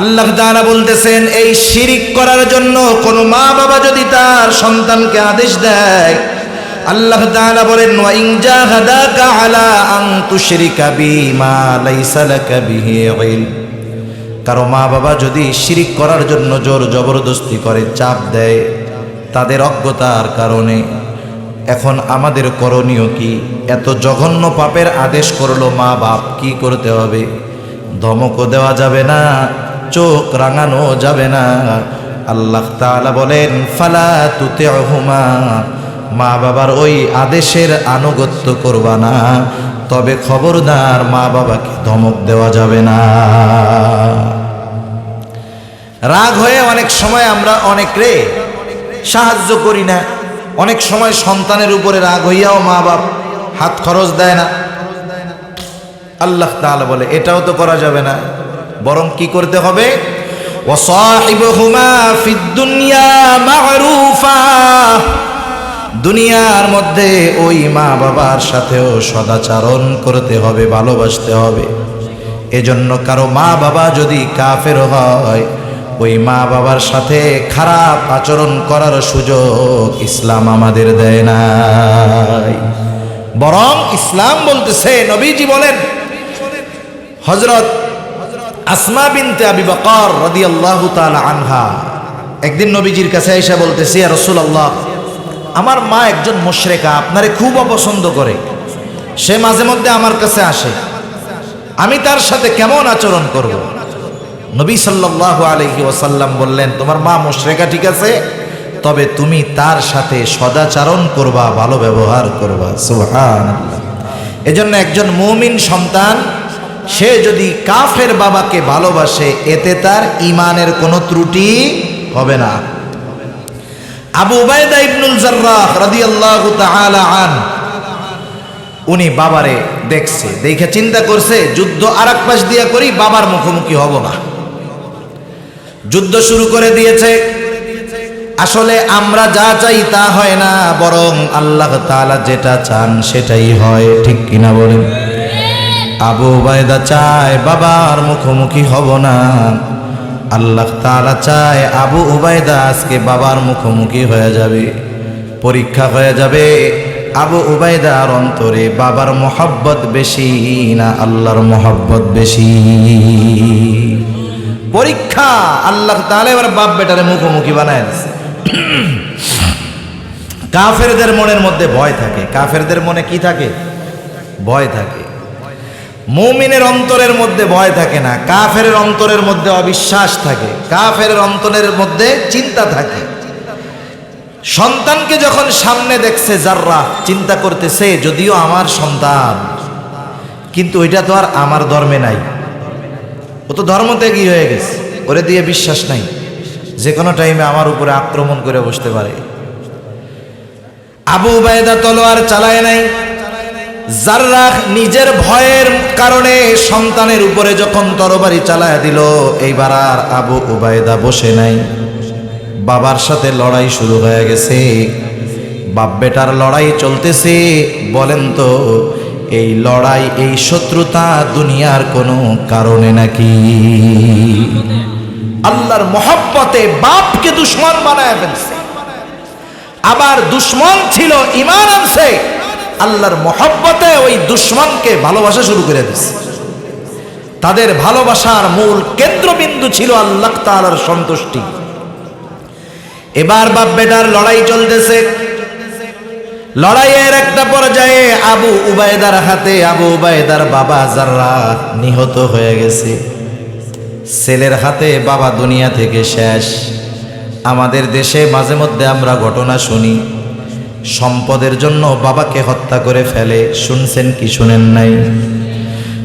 আল্লাহ তাআলা বলতেছেন, এই শিরক করার জন্য কোন মা বাবা যদি তার সন্তানকে আদেশ দেয়, আল্লাহ তাআলা বলেন, ওয়া ইন জাহাদাকা আলা আন তুশরিকা বিমা লাইসা লাকা বিহি ইলম। কারো মা বাবা যদি শিরক করার জন্য জবরদস্তি করে, চাপ দেয়, তাদের অজ্ঞতার কারণে। এখন আমাদের করণীয় কি? এত জঘন্য পাপের আদেশ করলো মা বাপ, কি করতে হবে? ধমকও দেওয়া যাবে না, চোখ রাঙানো যাবে না। আল্লাহ তাআলা বলেন, ফালা তুতি'হুমা, মা বাবার ওই আদেশের আনুগত্য করবা না, তবে খবরদার মা বাবাকে ধমক দেওয়া যাবে না। রাগ হয়ে অনেক সময় আমরা অনেকরে সাহায্য করি না, অনেক সময় সন্তানের উপরে রাগ হইয়াও মা বাপ হাত খরচ দেয় না। আল্লাহ তাআলা বলে এটাও তো করা যাবে না, বরং কি করতে হবে? ওয়াসাহিবুহুমা ফিদ দুনিয়া মা'রুফা, দুনিয়ার মধ্যে ওই মা বাবার সাথেও সদাচরণ করতে হবে, ভালোবাসতে হবে। এজন্য কারো মা বাবা যদি কাফের হয়, ওই মা বাবার সাথে খারাপ আচরণ করার সুযোগ ইসলাম আমাদের দেয় নাই। বরং ইসলাম বলতেছে, নবীজি বলেন, হযরত আসমা বিনতে আবি বকর রাদিয়াল্লাহু তাআলা আনহা একদিন নবীজির কাছে আয়েশা বলতেছে, ইয়া রাসূলুল্লাহ, আমার মা একজন মুশরিকা, আপনারে খুব অপছন্দ করে, সে মাঝে মধ্যে আমার কাছে আসে, আমি তার সাথে কেমন আচরণ করব? নবী সাল্লাল্লাহু আলাইহি ওয়াসাল্লাম বললেন, তোমার মা মুশরিকা ঠিক আছে, তবে তুমি তার সাথে সদাচরণ করবা, ভালো ব্যবহার করবা। সুবহানাল্লাহ। এজন্য একজন মুমিন সন্তান সে যদি কাফের বাবাকে ভালোবাসে, এতে তার ঈমানের কোনো ত্রুটি হবে না। আবু উবাইদা ইবনুল জাররাহ রাদিয়াল্লাহু তাআলা আন, উনি বাবারে দেখছে, দেখে চিন্তা করছে যুদ্ধ আরেক পাশ দিয়া করি, বাবার মুখোমুখি হব না। যুদ্ধ শুরু করে দিয়েছে। আসলে আমরা যা চাই তা হয় না, বরং আল্লাহ তাআলা যেটা চান সেটাই হয়, ঠিক কিনা বলেন? আবু উবাইদা চায় বাবার মুখোমুখি হব না, আল্লাহ তাআলা চায় আবু উবাইদা আজকে বাবার মুখোমুখি হয়ে যাবে, পরীক্ষা হয়ে যাবে আবু উবাইদার অন্তরে বাবার মহব্বত বেশি না আল্লাহর মহব্বত বেশি। পরীক্ষা। আল্লাহ তাআলা এবার বাপ বেটারে মুখোমুখি বানায় দিয়েছে। কাফেরদের মনের মধ্যে ভয় থাকে। কাফেরদের মনে কি থাকে? ভয় থাকে। মুমিনের অন্তরের মধ্যে ভয় থাকে না, কাফেরের অন্তরের মধ্যে অবিশ্বাস থাকে, কাফেরের অন্তরের মধ্যে চিন্তা থাকে। সন্তানকে যখন সামনে দেখছে জাররা, চিন্তা করতেছে যদিও আমার সন্তান, কিন্তু ওইটা তো আর আমার ধর্মে নাই, ও তো ধর্মত্যাগী হয়ে গেছে, ওরে দিয়ে বিশ্বাস নাই, যে কোনো টাইমে আমার উপরে আক্রমণ করে বসতে পারে। আবু উবাইদা তলোয়ার চালায় নাই। জাররা নিজের ভয়ের কারণে সন্তানের উপরে যখন তরবারি চালায় দিল, এইবার আর আবু উবাইদা বসে নাই, বাবার সাথে লড়াই শুরু হয়ে গেছে। বাপ বেটার লড়াই চলতেছে। বলেন তো, এই লড়াই, এই শত্রুতা দুনিয়ার কোনো কারণে নাকি? আল্লাহর মহব্বতে বাপকে দুশ্মন বানায় ফেলছে। আবার দুশ্মন ছিল, ঈমান আনছে, আল্লাহর মহব্বতে ওই দুশ্মনকে ভালোবাসা শুরু করে দিচ্ছে। তাদের ভালোবাসার মূল কেন্দ্রবিন্দু ছিল আল্লাহ তাআলার সন্তুষ্টি। এবার বাপ বেটার লড়াই চলতেছে। লড়াইয়ের একটা পর্যায়ে আবু উবাইদার হাতে আবু উবাইদার বাবা জাররা নিহত হয়ে গেছে। ছেলের হাতে বাবা দুনিয়া থেকে শেষ। আমাদের দেশে মাঝে মধ্যে আমরা ঘটনা শুনি, সম্পদের জন্য বাবাকে হত্যা করে ফেলে। শুনছেন কি শুনেন নাই?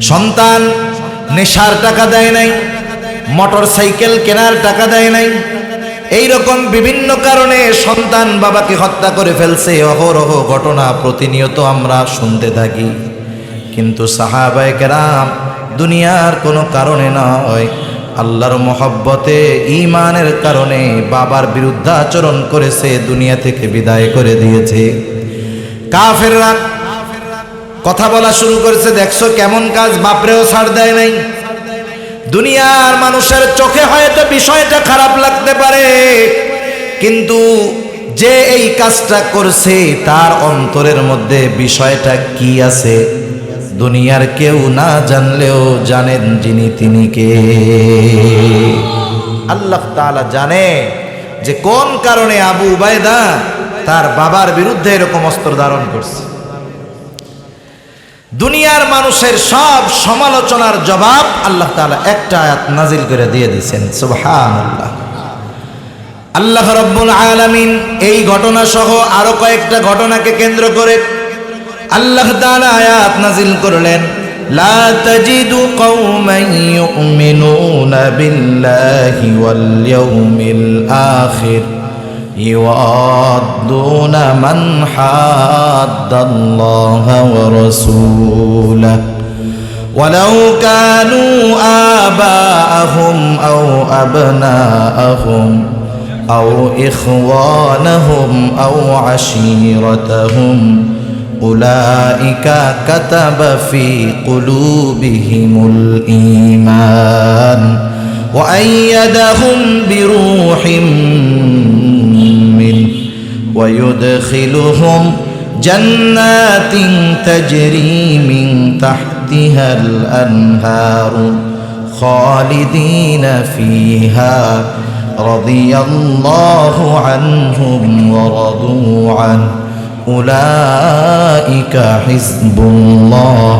সন্তান নেশার টাকা দেয় নাই, মোটর সাইকেল কেনার টাকা দেয় নাই, এইরকম বিভিন্ন কারণে সন্তান বাবাকে হত্যা করে ফেলছে। অহরহ ঘটনা প্রতিনিয়ত আমরা শুনতে থাকি। কিন্তু সাহাবায়ে কেরাম দুনিয়ার কোনো কারণে নয়, আল্লাহর মহব্বতে, ঈমানের কারণে বাবার বিরুদ্ধে আচরণ করেছে, দুনিয়া থেকে বিদায় করে দিয়েছে। কাফেররা কথা বলা শুরু করেছে, দেখছো কেমন কাজ, বাপরেও ছাড় দেয় নাই। দুনিয়ার মানুষের চোখে হয়তো বিষয়টা খারাপ লাগতে পারে, কিন্তু যে এই কাজটা করছে তার অন্তরের মধ্যে বিষয়টা কি আছে দুনিয়ার কেউ না জানলেও জানেন যিনি, তিনি কে? আল্লাহ তাআলা জানে যে কোন কারণে আবু উবাইদা তার বাবার বিরুদ্ধে এরকম অস্ত্র ধারণ করছে। দুনিয়ার মানুষের সব সমালোচনার জবাব আল্লাহ তাআলা একটা আয়াত নাজিল করে দিয়ে দিয়েছেন। সুবহানাল্লাহ। আল্লাহ রাব্বুল আলামিন এই ঘটনা সহ আরো কয়েকটা ঘটনাকে কেন্দ্র করে আল্লাহ তাআলা আয়াত নাযিল করলেন, লা তাজিদু কওমান ইউমিনুনা বিল্লাহি ওয়াল ইয়াউমিল আখির ইউআদ্দুনা মান হাদ্দাল্লাহা ওয়া রাসূলাহু ওয়ালাউ কানু আবাআহুম আও আবনাআহুম আও ইখওয়ানাহুম আও আশীরাতাহুম উলাইকা কাতাবা ফি কুলুবিহিমুল ঈমান ওয়া আইয়াদাহুম বিরূহিম মিনহু ওয়া ইউদখিলুহুম জান্নাতিন তাজরি মিন তাহতিহাল আনহারু খালিদিনা ফিহা রাদিয়াল্লাহু আনহুম ওয়া রাদু আনহু উলাইকা হিজবুল্লাহ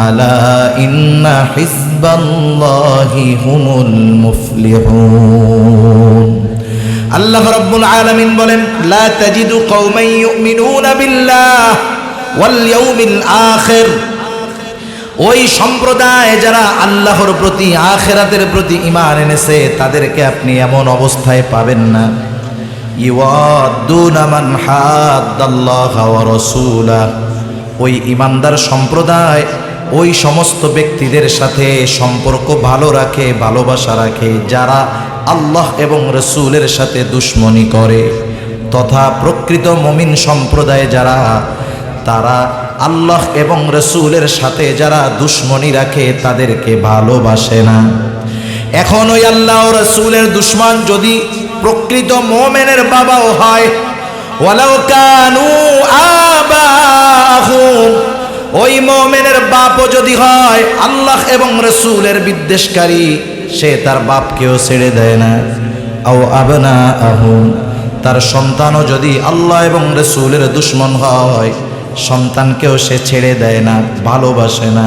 আলা ইন্না হিজবাল্লাহি হুমুল মুফলিহুন। আল্লাহ রাব্বুল আলামিন বলেন, লা তাজিদু কওমান ইউমিনুনা বিল্লাহ ওয়াল ইয়াউমিল আখির, ওই সম্প্রদায় যারা আল্লাহর প্রতি আখিরাতের প্রতি ঈমান এনেছে তাদেরকে আপনি এমন অবস্থায় পাবেন না, ইউআদ্দুনা মান হাদ্দাল্লাহা ওয়া রাসূলাহু, ওই ঈমানদার সম্প্রদায় ওই সমস্ত ব্যক্তিদের সাথে সম্পর্ক ভালো রাখে, ভালোবাসা রাখে যারা আল্লাহ এবং রাসূলের সাথে দুশমনি করে, তথা প্রকৃত মুমিন সম্প্রদায় যারা, তারা আল্লাহ এবং রাসূলের সাথে যারা দুশমনি রাখে তাদেরকে ভালোবাসে না। এখন ওই আল্লাহ ও রাসূলের দুশমন যদি প্রকৃত মুমিনের বাবাও হয়, ওয়ালাউ কানু আবাহুম, ওই মুমিনের বাপও যদি হয় আল্লাহ এবং রাসূলের বিদ্বেষকারী, সে তার বাপকেও ছেড়ে দেয় না। আও আবনাআহুম, তার সন্তানও যদি আল্লাহ এবং রাসূলের দুশমন হয় সন্তানকেও সে ছেড়ে দেয় না, ভালোবাসে না।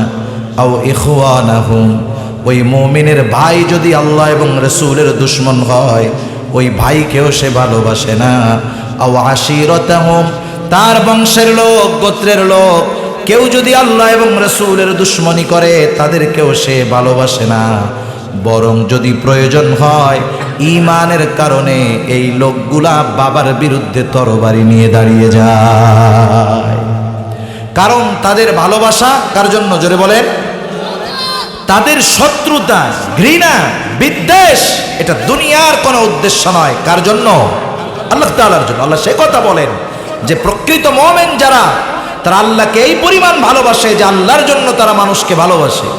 আও ইখওয়ানাহুম, ওই মুমিনের ভাই যদি আল্লাহ এবং রাসূলের দুশমন হয় ওই ভাইকেও সে ভালোবাসে না। আও আশীরাতাহুম, তার বংশের লোক, গোত্রের লোক কেউ যদি আল্লাহ এবং রাসূলের দুশমনি করে তাদেরকেও সে ভালোবাসে না, বরং যদি প্রয়োজন হয় ঈমানের কারণে এই লোকগুলা বাবার বিরুদ্ধে তরবারি নিয়ে দাঁড়িয়ে যায়। কারণ তাদের ভালোবাসা কার জন্য? জোরে বলেন। তাদের শত্রুতা, ঘৃণা, বিদ্বেষ এটা দুনিয়ার কোনো উদ্দেশ্য নয়। কার জন্য? আল্লাহ তাআলার জন্য। আল্লাহ সে কথা বলেন যে প্রকৃত মুমিন যারা, তারা আল্লাহকে এই পরিমাণ ভালোবাসে যে আল্লাহর জন্য তারা মানুষকে ভালোবাসে,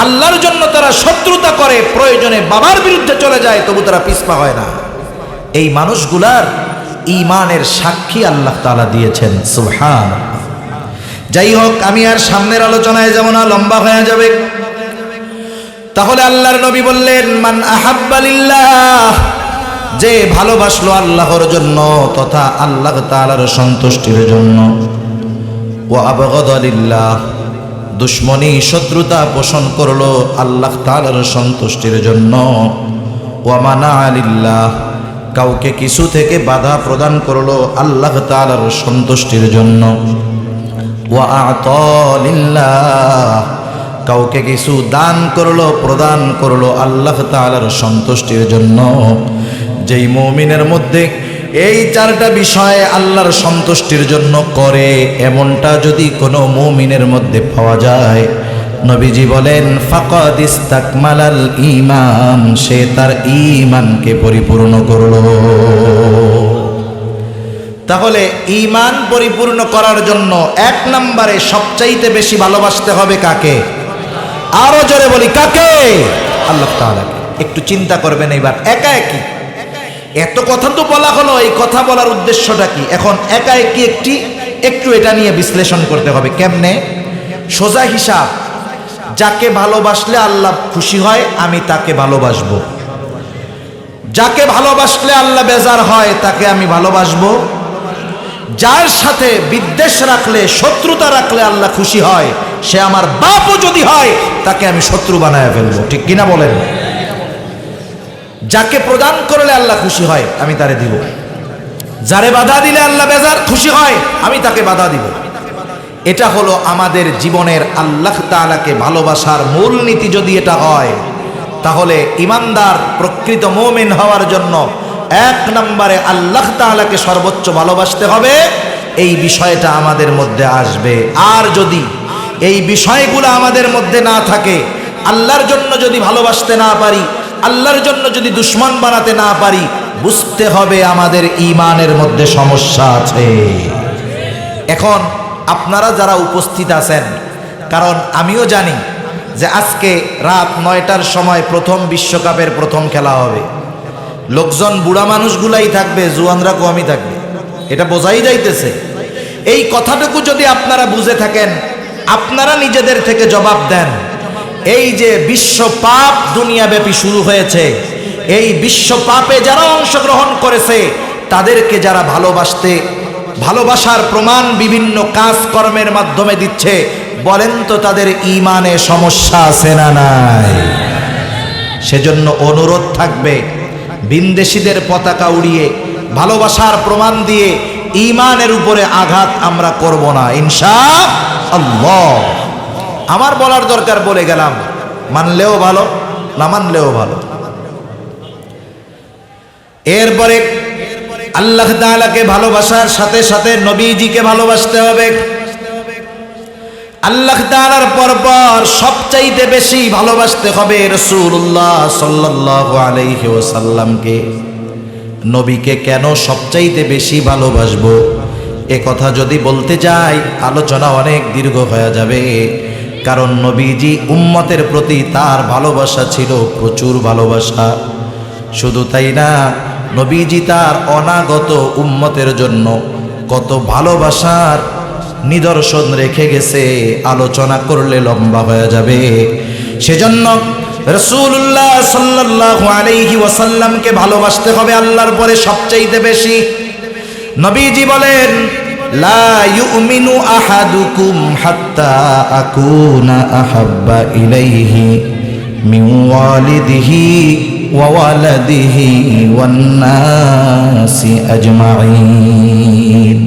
আল্লাহর জন্য তারা শত্রুতা করে, প্রয়োজনে বাবার বিরুদ্ধে চলে যায়, তবু তারা পিছপা হয় না। এই মানুষগুলার ঈমানের সাক্ষী আল্লাহ তাআলা দিয়েছেন। সুবহানাল্লাহ। যাই হোক, আমি আর সামনের আলোচনায় যাব না, লম্বা হয়ে যাবে। তাহলে আল্লাহর নবী বললেন, মান আহাব্বা লিল্লাহ, যে ভালোবাসলো আল্লাহর জন্য তথা আল্লাহ তাআলার সন্তুষ্টির জন্য, ওয়া আবগাদা লিল্লাহ, দুশমনি শত্রুতা পোষণ করলো আল্লাহ তাআলার সন্তুষ্টির জন্য, ওয়া মানা লিল্লাহ, কাউকে কিছু থেকে বাধা প্রদান করলো আল্লাহ তাআলার সন্তুষ্টির জন্য, ওয়া আ'তা লিল্লাহ, কাউকে কিছু দান করলো, প্রদান করলো আল্লাহ তাআলার সন্তুষ্টির জন্য। যেই মুমিনের মধ্যে এই চারটা বিষয় আল্লাহর সন্তুষ্টির জন্য করে, এমনটা যদি কোনো মুমিনের মধ্যে পাওয়া যায়, নবীজি বলেন ফাকাদ ইস্তাকমালাল ঈমান, সে তার ঈমানকে পরিপূর্ণ করলো। তাহলে ঈমান পরিপূর্ণ করার জন্য এক নম্বরে সবচাইতে বেশি ভালোবাসতে হবে কাকে? আরো জোরে বলি, কাকে? আল্লাহ তাআলাকে। একটু চিন্তা করবেন এইবার, একা একই এত কথা তো বলা হলো, এই কথা বলার উদ্দেশ্যটা কি? এখন একা একটু এটা নিয়ে বিশ্লেষণ করতে হবে। কেমনে? সোজা হিসাব, যাকে ভালোবাসলে আল্লাহ খুশি হয় আমি তাকে ভালোবাসবো, যাকে ভালোবাসলে আল্লাহ বেজার হয় তাকে আমি ভালোবাসবো, যার সাথে বিদ্বেষ রাখলে, শত্রুতা রাখলে আল্লাহ খুশি হয়, সে আমার বাপও যদি হয় তাকে আমি শত্রু বানায় ফেলবো। ঠিক কিনা বলেন? যাকে প্রদান করলে আল্লাহ খুশি হয় আমি তারে দিব, যারে বাধা দিলে আল্লাহ বেজার খুশি হয় আমি তাকে বাধা দিব। এটা হলো আমাদের জীবনের আল্লাহ তাআলাকে ভালোবাসার মূলনীতি। যদি এটা হয় তাহলে ইমানদার প্রকৃত মুমিন হওয়ার জন্য এক নম্বরে আল্লাহ তাআলাকে সর্বোচ্চ ভালোবাসতে হবে। এই বিষয়টা আমাদের মধ্যে আসবে। আর যদি এই বিষয়গুলো আমাদের মধ্যে না থাকে, আল্লাহর জন্য যদি ভালোবাসতে না পারি, আল্লাহর জন্য যদি দুশ্মন বানাতে না পারি, বুঝতে হবে আমাদের ঈমানের মধ্যে সমস্যা আছে। এখন আপনারা যারা উপস্থিত আছেন, কারণ আমিও জানি যে আজকে রাত 9টার সময় প্রথম বিশ্বকাপের প্রথম খেলা হবে। লোকজন বুড়া মানুষগুলাই থাকবে, জুয়ানরা কমই থাকবে, এটা বোঝাই যাইতেছে। এই কথাটুকু যদি আপনারা বুঝে থাকেন, আপনারা নিজেদের থেকে জবাব দেন। এই যে বিশ্ব পাপ দুনিয়াব্যাপী শুরু হয়েছে, এই বিশ্ব পাপে যারা অংশগ্রহণ করেছে তাদেরকে যারা ভালোবাসার প্রমাণ বিভিন্ন কাজকর্মের মাধ্যমে দিচ্ছে, বলেন তো তাদের ঈমানে সমস্যা আছে না নাই? সেজন্য অনুরোধ থাকবে, ভিনদেশীদের পতাকা উড়িয়ে ভালোবাসার প্রমাণ দিয়ে ঈমানের উপরে আঘাত আমরা করব না ইনশাআল্লাহ। আমার বলার দরকার বলে গেলাম, মানলেও ভালো না মানলেও ভালো। এরপরে আল্লাহ তাআলাকে ভালোবাসার সাথে সাথে নবীজিকে ভালোবাসতে হবে। আল্লাহ তাআলার পরপর সবচাইতে বেশি ভালোবাসতে হবে রাসূলুল্লাহ সাল্লাল্লাহু আলাইহি ওয়াসাল্লামকে। নবীকে কেন সবচাইতে বেশি ভালোবাসবো এ কথা যদি বলতে যাই, আলোচনা অনেক দীর্ঘ হয়ে যাবে। কারণ নবীজি উম্মতের প্রতি তার ভালোবাসা ছিল প্রচুর ভালোবাসা। শুধু তাই না, নবীজি তার অনাগত উম্মতের জন্য কত ভালোবাসার নিদর্শন রেখে গেছে, আলোচনা করলে লম্বা হয়ে যাবে। সেজন্য রাসূলুল্লাহ সাল্লাল্লাহু আলাইহি ওয়াসাল্লামকে ভালোবাসতে হবে আল্লাহর পরে সবচাইতে বেশি। নবীজি বলেন, লা ইউমিনু আহাদুকুম হাত্তা আকুনা আহাব্বা ইলাইহি মিন ওয়ালিদিহি ওয়া ওয়ালাদিহি ওয়ান নাসি আজমাইন।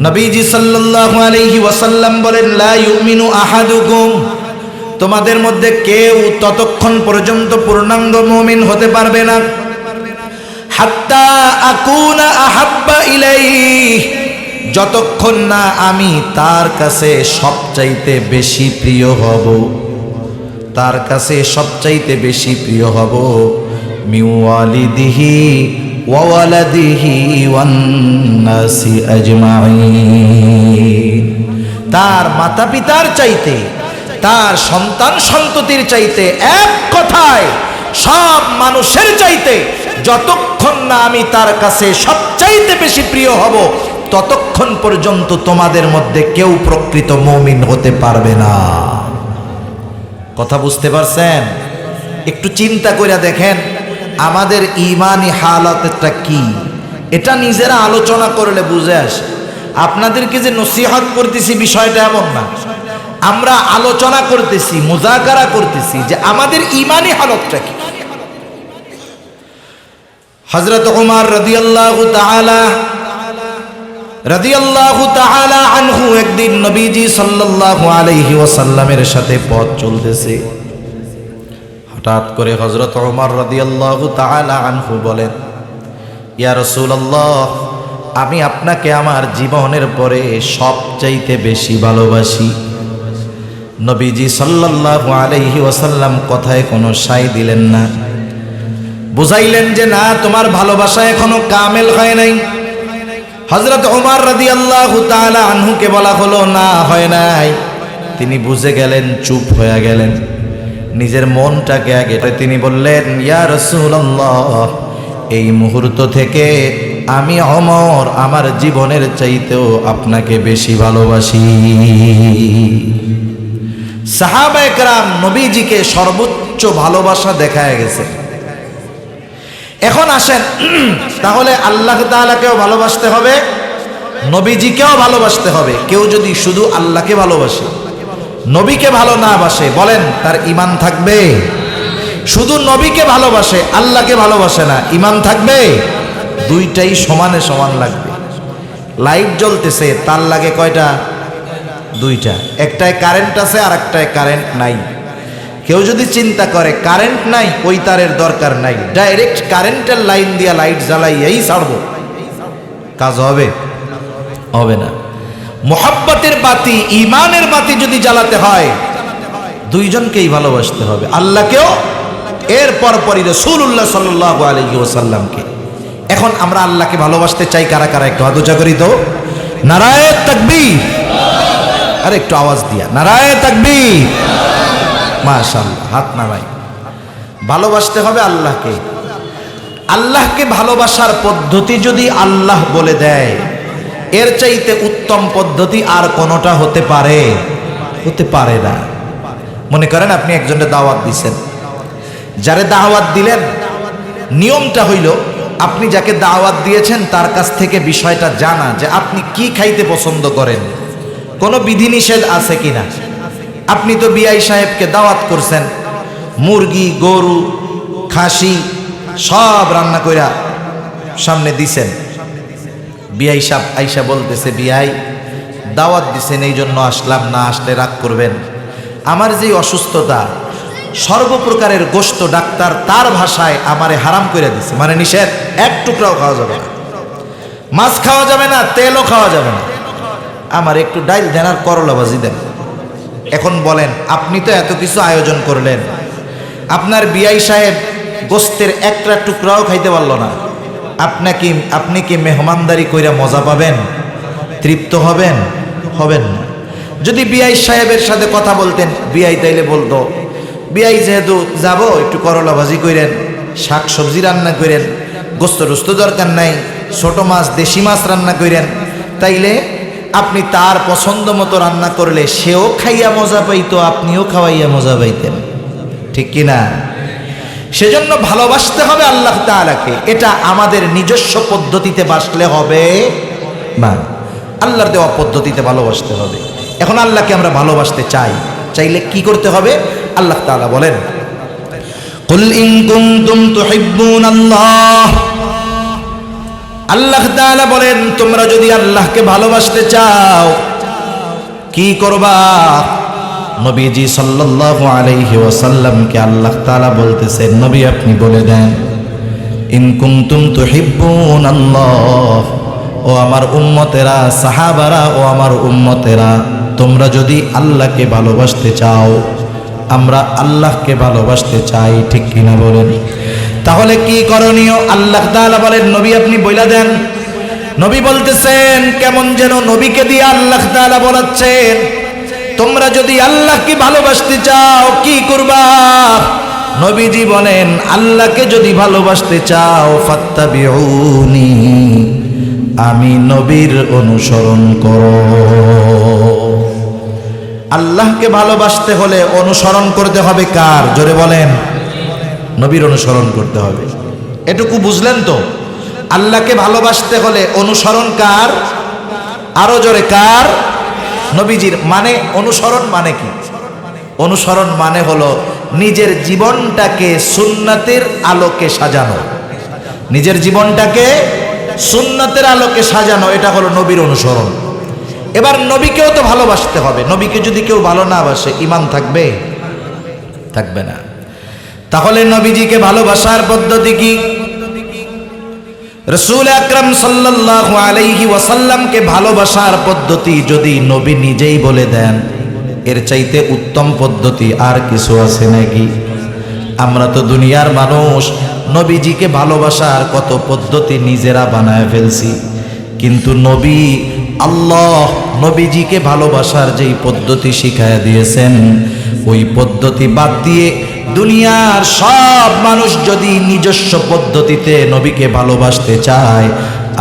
নবীজি সাল্লাল্লাহু আলাইহি ওয়াসাল্লাম বলেন, লা ইউমিনু আহাদুকুম, তোমাদের মধ্যে কেউ ততক্ষণ পর্যন্ত পূর্ণাঙ্গ মুমিন হতে পারবে না, হাত্তা আকুনা আহাব্বা ইলাইহি, যতক্ষণ না আমি তার কাছে সবচাইতে বেশি প্রিয় হব, তার কাছে সবচাইতে বেশি প্রিয় হব, মিন ওয়ালিদিহি ওয়া ওয়ালাদিহি ওয়ান নাসি আজমাইন, তার মাতা পিতার চাইতে, তার সন্তান সন্ততির চাইতে, এক কথায় সব মানুষের চাইতে যতক্ষণ না আমি তার কাছে সবচাইতে বেশি প্রিয় হব, ততক্ষণ পর্যন্ত তোমাদের মধ্যে কেউ প্রকৃত মুমিন হতে পারবে না। কথা বুঝতে পারছেন? একটু চিন্তা করে দেখেন আমাদের ঈমানি হালাতটা কি, এটা নিজেরা আলোচনা করলে বুঝে আসে। আপনাদেরকে যে নসিহত করতেছি বিষয়টা এমন না, আমরা আলোচনা করতেছি, মুজাকারা করতেছি যে আমাদের ঈমানি হালতটা কি। হযরত ওমর রাদিয়াল্লাহু তাআলা আনহু একদিন নবীজি সাল্লাল্লাহু আলাইহি ওয়াসাল্লামের সাথে পথ চলতেছে। হঠাৎ করে হযরত ওমর রাদিয়াল্লাহু তাআলা আনহু বলেন, ইয়া রাসূলুল্লাহ, আমি আপনাকে আমার জীবনের পরে সবচাইতে বেশি ভালোবাসি। নবীজি সাল্লাল্লাহু আলাইহি ওয়াসাল্লাম কথায় কোনো সায় দিলেন না, বুঝাইলেন যে না, তোমার ভালোবাসা এখনো কামেল হয় নাই। হযরত ওমর রাদিয়াল্লাহু তাআলা আনহুকে বলা হলো, না হয় নাই। তিনি বুঝে গেলেন, চুপ হয়ে গেলেন, নিজের মনটাকে আগে তিনি বললেন, ইয়া রাসূলুল্লাহ, এই মুহূর্ত থেকে আমি ওমর আমার জীবনের চাইতেও আপনাকে বেশি ভালোবাসি। সাহাবায়ে কেরাম নবীজিকে সর্বোচ্চ ভালোবাসা দেখায় গেছে। এখন আসেন, তাহলে আল্লাহ তাআলাকেও ভালোবাসতে হবে, নবীজিকেও ভালোবাসতে হবে। কেউ যদি শুধু আল্লাহকে ভালোবাসে, নবীকে ভালো না বাসে, বলেন তার ঈমান থাকবে? শুধু নবীকে ভালোবাসে, আল্লাহকে ভালোবাসে না, ঈমান থাকবে? দুইটাই সমানে সমান লাগবে। লাইট জ্বলতেছে, তার লাগে কয়টা? দুইটা, একটায় কারেন্ট আছে আর একটায় কারেন্ট নাই। কেউ যদি চিন্তা করে কারেন্ট নাই, ওই তারের দরকার নাই, ডাইরেক্ট কারেন্টের লাইন দিয়া লাইট জ্বালাইয়াই ছাড়বো, কাজ হবে? হবে না। মুহাব্বতের বাতি, ঈমানের বাতি যদি জ্বালাতে হয়, দুইজনকেই ভালোবাসতে হবে, আল্লাহকেও এর পরপরই রাসূলুল্লাহ সাল্লাল্লাহু আলাইহি ওয়াসাল্লামকে। এখন আমরা আল্লাহকে ভালোবাসতে চাই কারা কারা? একটু হাত উঁচা করি তো, নারায়ে তাকবীর। আরে একটু আওয়াজ দিয়া নারায়ে তাকবীর। মাশাআল্লাহ, হাত নামাই। ভালোবাসতে হবে আল্লাহকে। আল্লাহকে ভালোবাসার পদ্ধতি যদি আল্লাহ বলে দেয়, এর চাইতে উত্তম পদ্ধতি আর কোনোটা হতে পারে? হতে পারে না। মনে করেন আপনি একজনের দাওয়াত দিছেন, যারে দাওয়াত দিলেন, নিয়মটা হইল আপনি যাকে দাওয়াত দিয়েছেন তার কাছ থেকে বিষয়টা জানা যে আপনি কি খাইতে পছন্দ করেন, কোনো বিধিনিষেধ আছে কিনা। আপনি তো বিআই সাহেবকে দাওয়াত করছেন, মুরগি, গরু, খাসি সব রান্না কইরা সামনে দিছেন। বিআই সাহেব আইসা বলতেছে, বিআই দাওয়াত দিছেন এই জন্য আসলাম, না আসলে রাগ করবেন। আমার যে অসুস্থতা, সর্বপ্রকারের গোশত ডাক্তার তার ভাষায় আমারে হারাম করে দিছে, মানে নিষেধ, এক টুকরাও খাওয়া যাবে না, মাছ খাওয়া যাবে না, তেলও খাওয়া যাবে না, আমার একটু ডাইল দেন আর করলা ভাজি দেন। এখন বলেন, আপনি তো এত কিছু আয়োজন করলেন, আপনার বিআই সাহেব গোশতের একটা টুকরাও খাইতে পারলো না, আপনি কি মেহমানদারি কইরা মজা পাবেন? তৃপ্ত হবেন? হবেন না। যদি বিআই সাহেবের সাথে কথা বলতেন, বিআই তাইলে বলতো, বিআই যেহেতু যাব, একটু করলা ভাজি কইরেন, শাক সবজি রান্না করেন, গোস্ত রোস্ত দরকার নাই, ছোট মাছ, দেশি মাছ রান্না করেন, তাইলে আপনি তার পছন্দ মতো রান্না করলে সেও খাইয়া মজা পাইতো, আপনিও খাওয়াইয়া মজা পাইতেন, ঠিক কিনা? সেজন্য ভালোবাসতে হবে আল্লাহ তাআলাকে। এটা আমাদের নিজস্ব পদ্ধতিতে বাসলে হবে না, আল্লাহর দেওয়া পদ্ধতিতে ভালোবাসতে হবে। এখন আল্লাহকে আমরা ভালোবাসতে চাইলে কি করতে হবে? আল্লাহ তাআলা বলেন, কুল ইন কুনতুম তুহিব্বুনাল্লাহ, আল্লাহ তাআলা বলেন তোমরা যদি আল্লাহকে ভালোবাসতে চাও কি করবা? নবীজি সাল্লাল্লাহু আলাইহি ওয়াসাল্লামকে আল্লাহ তাআলা বলতেছেন, নবী আপনি বলে দেন, ইন কুনতুম তুহিব্বুনাল্লাহ, ও আমার উম্মতেরা, সাহাবারা, ও আমার উম্মতেরা, তোমরা যদি আল্লাহকে ভালোবাসতে চাও, আমরা আল্লাহকে ভালোবাসতে চাই, ঠিক কিনা বলেন? তাহলে কি করণীয়? আল্লাহ তাআলা বলেন, নবী আপনি বইলা দেন। নবী বলতেছেন, কেমন যেন নবীকে দিয়ে আল্লাহ তাআলা বলাচ্ছেন, তোমরা যদি আল্লাহকে ভালোবাসতে চাও কি করবা? নবীজি বলেন, আল্লাহকে যদি ভালোবাসতে চাও ফাত্তাবিউনি, আমি নবীর অনুসরণ করো। আল্লাহকে ভালোবাসতে হলে অনুসরণ করতে হবে কার? জোরে বলেন, নবীর অনুসরণ করতে হবে। এটুকু বুঝলেন তো? আল্লাহকে ভালোবাসতে হলে অনুসরণ কার? আরো জোরে, কার? নবীজির। মানে অনুসরণ মানে কি? অনুসরণ মানে হলো নিজের জীবনটাকে সুন্নাতের আলোকে সাজানো, নিজের জীবনটাকে সুন্নাতের আলোকে সাজানো, এটা হলো নবীর অনুসরণ। এবার নবীকেও তো ভালোবাসতে হবে। নবীকে যদি কেউ ভালো না বাসে, ঈমান থাকবে? থাকবে না। তাহলে নবীজিকে ভালোবাসার পদ্ধতি কি? রাসূল আকরাম সাল্লাল্লাহু আলাইহি ওয়াসাল্লামকে ভালোবাসার পদ্ধতি যদি নবী নিজেই বলে দেন, এর চাইতে উত্তম পদ্ধতি আর কিছু আছে নাকি? আমরা তো দুনিয়ার মানুষ, নবীজিকে ভালোবাসার কত পদ্ধতি নিজেরা বানায় ফেলছি, কিন্তু নবী, আল্লাহ নবীজিকে ভালোবাসার যেই পদ্ধতি শিখায়া দিয়েছেন, ওই পদ্ধতি বাদ দিয়ে দুনিয়ার সব মানুষ যদি নিজস্ব পদ্ধতিতে নবীকে ভালোবাসতে চায়,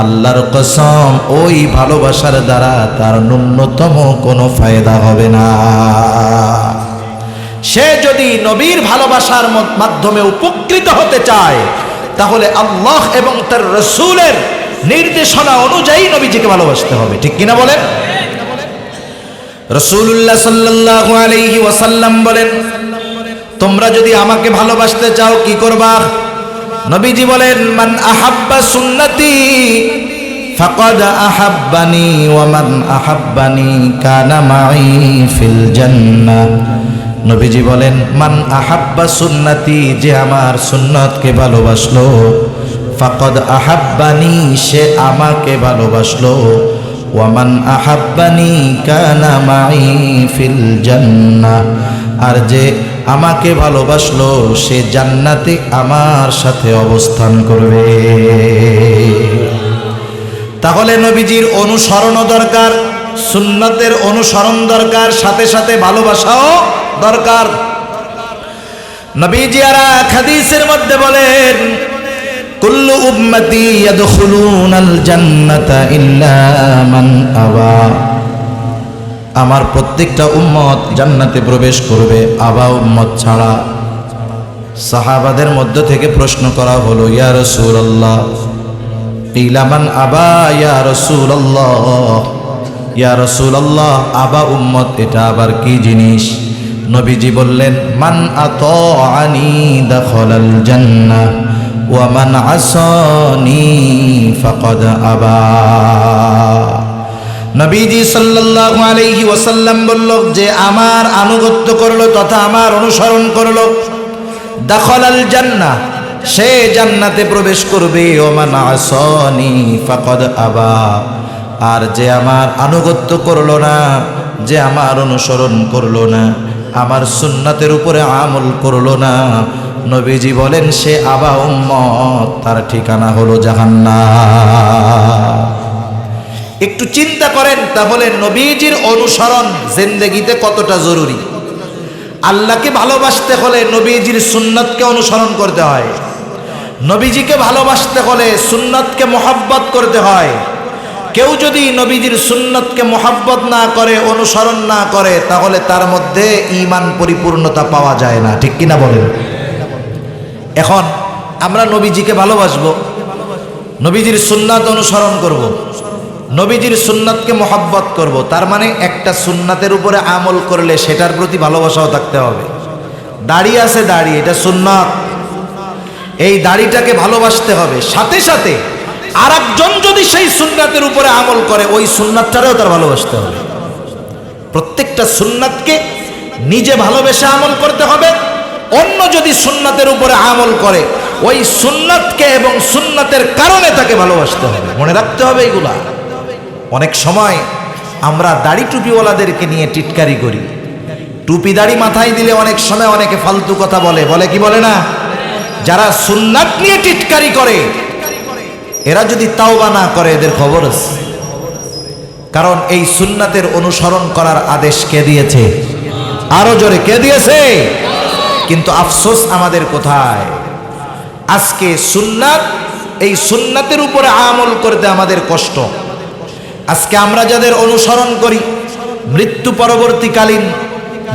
আল্লাহর কসম ওই ভালোবাসার দ্বারা তার ন্যূনতম কোনো ফায়দা হবে না। সে যদি নবীর ভালোবাসার মাধ্যমে উপকৃত হতে চায়, তাহলে আল্লাহ এবং তার রাসূলের নির্দেশনা অনুযায়ী নবীজিকে ভালোবাসতে হবে, ঠিক কিনা বলেন? রাসূলুল্লাহ সাল্লাল্লাহু আলাইহি ওয়াসাল্লাম বলেন, তোমরা যদি আমাকে ভালোবাসতে চাও কি করবা? নবীজি বলেন, মান আহাব্বা সুন্নতি ফাকাদ আহাব্বানি ওয়া মান আহাব্বানি কানা মাই ফিল জান্নাহ। নবীজি বলেন, মান আহাব্বা সুন্নতি, যে আমার সুন্নতকে ভালোবাসলো, ফাকাদ আহাব্বানি, সে আমাকে ভালোবাসলো, ওয়া মান আহাব্বানি কানা মাই ফিল জান্নাহ, আর যে আমাকে ভালোবাসলো সে জান্নাতে আমার সাথে অবস্থান করবে। তাহলে নবীজির অনুসরণও দরকার, সুন্নতের অনুসরণ দরকার, সাথে সাথে ভালোবাসাও দরকার। নবীজি আর হাদিসের মধ্যে বলেন, কুল্লু উম্মতি ইয়াদখুলুনাল জান্নাতা ইল্লা মান আবা, আমার প্রত্যেকটা উম্মত জান্নাতে প্রবেশ করবে, আবা উম্মত ছাড়া। সাহাবাদের মধ্য থেকে প্রশ্ন করা হলো, ইয়া রাসূলুল্লাহ, কিলা মান আবা ইয়া রাসূলুল্লাহ, ইয়া রাসূলুল্লাহ, আবা উম্মত এটা আবার কি জিনিস? নবীজি বললেন, মান আতাআনি দাখালাল জান্নাহ ওয়া মান আসানি ফাকাদ আবা। নবীজি সাল্লাল্লাহু আলাইহি ওয়াসাল্লাম বলল, যে আমার আনুগত্য করলো তথা আমার অনুসরণ করলো, দাখালাল জান্নাহ, সে জান্নাতে প্রবেশ করবে, ওয়া মান আসানি ফাকাদ আবা, আর যে আমার আনুগত্য করলো না, যে আমার অনুসরণ করলো না, আমার সুন্নাতের উপরে আমল করলো না, নবীজি বলেন সে আবা উম্মত, তার ঠিকানা হলো জাহান্নাম। একটু চিন্তা করেন তাহলে নবীজির অনুসরণ জিন্দেগিতে কতটা জরুরি। আল্লাহকে ভালোবাসতে হলে নবীজির সুন্নতকে অনুসরণ করতে হয়, নবীজিকে ভালোবাসতে হলে সুন্নতকে মোহাব্বত করতে হয়। কেউ যদি নবীজির সুন্নতকে মোহাব্বত না করে, অনুসরণ না করে, তাহলে তার মধ্যে ঈমান পরিপূর্ণতা পাওয়া যায় না, ঠিক কিনা বলেন? এখন আমরা নবীজিকে ভালোবাসবো, নবীজির সুন্নাত অনুসরণ করব, নবীজির সুন্নাতকে মোহাব্বত করব, তার মানে একটা সুন্নাতের উপরে আমল করলে সেটার প্রতি ভালোবাসাও থাকতে হবে। দাড়ি আছে, দাড়ি এটা সুন্নাত, এই দাড়িটাকে ভালোবাসতে হবে, সাথে সাথে আর একজন যদি সেই সুন্নাতের উপরে আমল করে, ওই সুন্নাতটারেও তার ভালোবাসতে হবে। প্রত্যেকটা সুন্নাতকে নিজে ভালোবেসে আমল করতে হবে, অন্য যদি সুন্নাতের উপরে আমল করে, ওই সুন্নাতকে এবং সুন্নাতের কারণে তাকে ভালোবাসতে হবে। মনে রাখতে হবে এগুলা। অনেক সময় আমরা দাড়ি টুপিওয়ালাদেরকে নিয়ে টিটকারি করি, টুপি দাড়ি মাথায় দিলে অনেক সময় অনেকে ফালতু কথা বলে, বলে কি বলে না? যারা সুন্নাত নিয়ে টিটকারি করে, এরা যদি তাওবা না করে এদের খবর আছে। কারণ এই সুন্নাতের অনুসরণ করার আদেশ কে দিয়েছে? আরো জোরে কে দিয়েছে? কিন্তু আফসোস আমাদের কোথায়? আজকে সুন্নাত, এই সুন্নাতের উপরে আমল করতে আমাদের কষ্ট। আজকে আমরা যাদের অনুসরণ করি, মৃত্যু পরবর্তীকালীন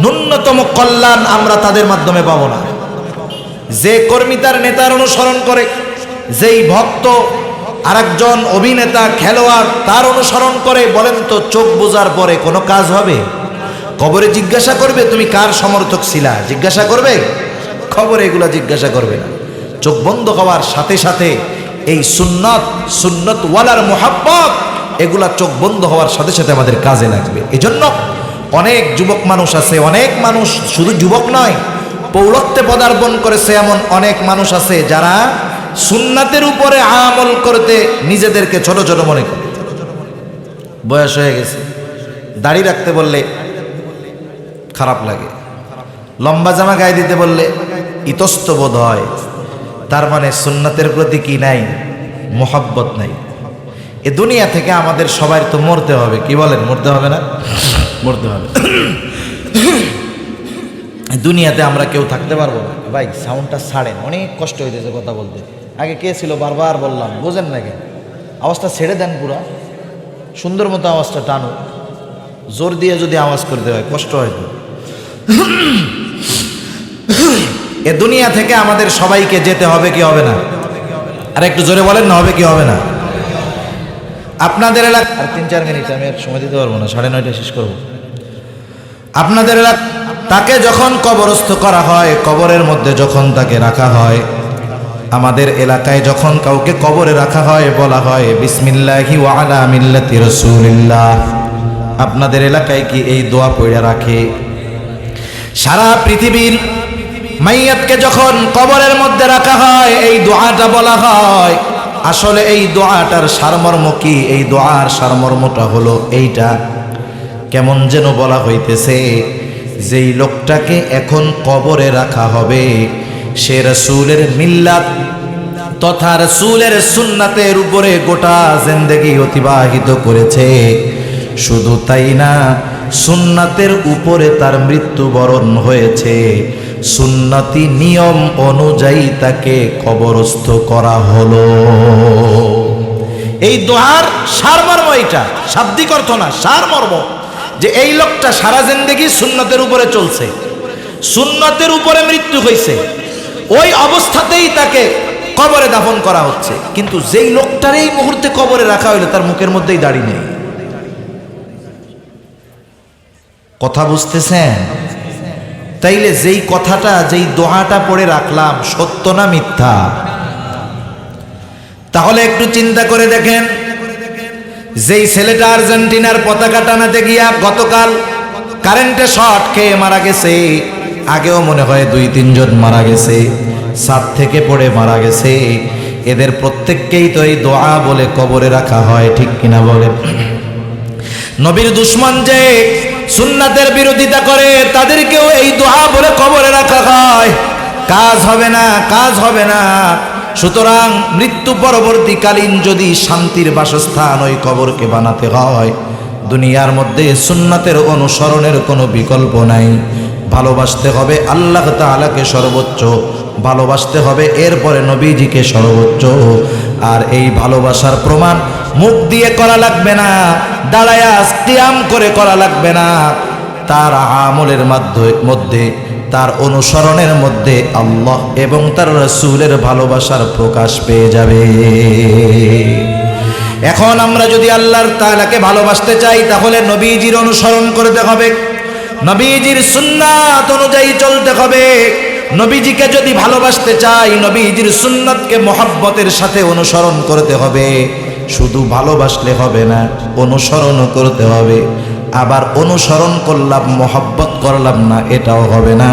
ন্যূনতম কল্যাণ আমরা তাদের মাধ্যমে পাবো না। যে কর্মী তার নেতার অনুসরণ করে, যেই ভক্ত আরেকজন অভিনেতা খেলোয়াড় তার অনুসরণ করে, বলেন তো চোখ বোঝার পরে কোনো কাজ হবে? কবরে জিজ্ঞাসা করবে তুমি কার সমর্থক ছিলা? জিজ্ঞাসা করবে? খবরে এগুলা জিজ্ঞাসা করবে না। চোখ বন্ধ হওয়ার সাথে সাথে এই সুন্নাত, সুন্নত ওয়ালার মোহাব্বত, এগুলা চোখ বন্ধ হওয়ার সাথে সাথে আমাদের কাজে লাগবে। এজন্য অনেক যুবক মানুষ আছে, অনেক মানুষ, শুধু যুবক নয়, পৌরত্বে পদার্পণ করেছে এমন অনেক মানুষ আছে যারা সুন্নাতের উপরে আমল করতে নিজেদেরকে ছোট ছোট মনে করে। বয়স হয়ে গেছে, দাড়ি রাখতে বললে খারাপ লাগে, লম্বা জামা গায়ে দিতে বললে ইতস্ত বোধ হয়। তার মানে সুন্নাতের প্রতি কি নাই? মোহাব্বত নাই। এ দুনিয়া থেকে আমাদের সবার তো মরতে হবে, কি বলেন? মরতে হবে না? মরতে হবে। দুনিয়াতে আমরা কেউ থাকতে পারবো না। ভাই সাউন্ডটা ছাড়েন, অনেক কষ্ট হইতেছে কথা বলতে। আগে কে ছিল বারবার বললাম, বোঝেন না কেন? আওয়াজটা ছেড়ে দেন, পুরা সুন্দর মতো আওয়াজটা টানো। জোর দিয়ে যদি আওয়াজ করতে হয় কষ্ট হয় তো। এ দুনিয়া থেকে আমাদের সবাইকে যেতে হবে কি হবে না? আর একটু জোরে বলেন না, হবে কি হবে না? আপনাদের এলাকা আর 3-4 মিনিট, আমি আর সময় দিতে পারবো না, 9:30 শেষ করবো। আপনাদের এলাকা তাকে যখন কবরস্থ করা হয়, কবরের মধ্যে যখন তাকে রাখা হয়, আমাদের এলাকায় যখন কাউকে কবরে রাখা হয় বলা হয় বিসমিল্লাহি ওয়া আলা মিল্লাতি রাসূলিল্লাহ। আপনাদের এলাকায় কি এই দোয়া পড়ে রাখে? সারা পৃথিবীর মাইয়াতকে যখন কবরের মধ্যে রাখা হয় এই দোয়াটা বলা হয়। আসলে এই দোয়াটার সারমর্ম কি? এই দোয়ার সারমর্মটা হলো এইটা, কেমন যেন বলা হইতেছে যেই লোকটাকে এখন কবরে রাখা হবে সে রাসূলের মিল্লাত তথা রাসূলের সুন্নাতের উপরে গোটা জিন্দেগি অতিবাহিত করেছে। শুধু তাই না, সুন্নাতের উপরে তার মৃত্যুবরণ হয়েছে, সুন্নতি নিয়ম অনুযায়ী তাকে কবরস্থ করা হলো। এই দোয়ার সারমর্ম এইটা, শাব্দিক অর্থ না, সারমর্ম যে এই লোকটা সারা জিন্দেগি সুন্নতের উপরে চলছে, সুন্নতের উপরে মৃত্যু হয়েছে, ওই অবস্থাতেই তাকে কবরে দাফন করা হচ্ছে। কিন্তু যেই লোকটার এই মুহূর্তে কবরে রাখা হইলো তার মুখের মধ্যেই দাড়ি নেই। কথা বুঝতেছেন? তাইলে যেই কথাটা, যেই দোয়াটা পড়ে রাখলাম সত্য না মিথ্যা? তাহলে একটু চিন্তা করে দেখেন, যেই ছেলেটা আর্জেন্টিনার পতাকা টানাতে গিয়া গতকাল কারেন্টে শর্ট খেয়ে মারা গেছে, আগেও মনে হয় 2-3 জন মারা গেছে, ছাদ থেকে পড়ে মারা গেছে, এদের প্রত্যেককেই তো এই দোয়া বলে কবরে রাখা হয়, ঠিক কিনা বলেন? নবীর দুশমন যে সুন্নাতের বিরোধিতা করে তাদেরকেও এই দোয়া বলে কবরে রাখা হয়। কাজ হবে না, কাজ হবে না। সুতরাং মৃত্যু পরবর্তীকালীন যদি শান্তির বাসস্থান ওই কবরকে বানাতে হয়, দুনিয়ার মধ্যে সুন্নাতের অনুসরণের কোনো বিকল্প নাই। ভালোবাসতে হবে আল্লাহ তাআলাকে সর্বোচ্চ, ভালোবাসতে হবে এরপরে নবীজিকে সর্বোচ্চ। আর এই ভালোবাসার প্রমাণ মুখ দিয়ে করা লাগবে না, দাঁড়ায়া কিয়াম করে করা লাগবে না, তার আমলের মধ্যে, তার অনুসরণের মধ্যে আল্লাহ এবং তার রাসূলের ভালোবাসার প্রকাশ পেয়ে যাবে। এখন আমরা যদি আল্লাহর তাআলাকে ভালোবাসতে চাই তাহলে নবীজির অনুসরণ করতে হবে, নবীজির সুন্নাত অনুযায়ী চলতে হবে। নবীজিকে যদি ভালোবাসতে চাই নবীজির সুন্নাতকে মহব্বতের সাথে অনুসরণ করতে হবে। শুধু ভালোবাসলে হবে না, অনুসরণও করতে হবে। আবার অনুসরণ করলাম মহব্বত করলাম না, এটাও হবে না।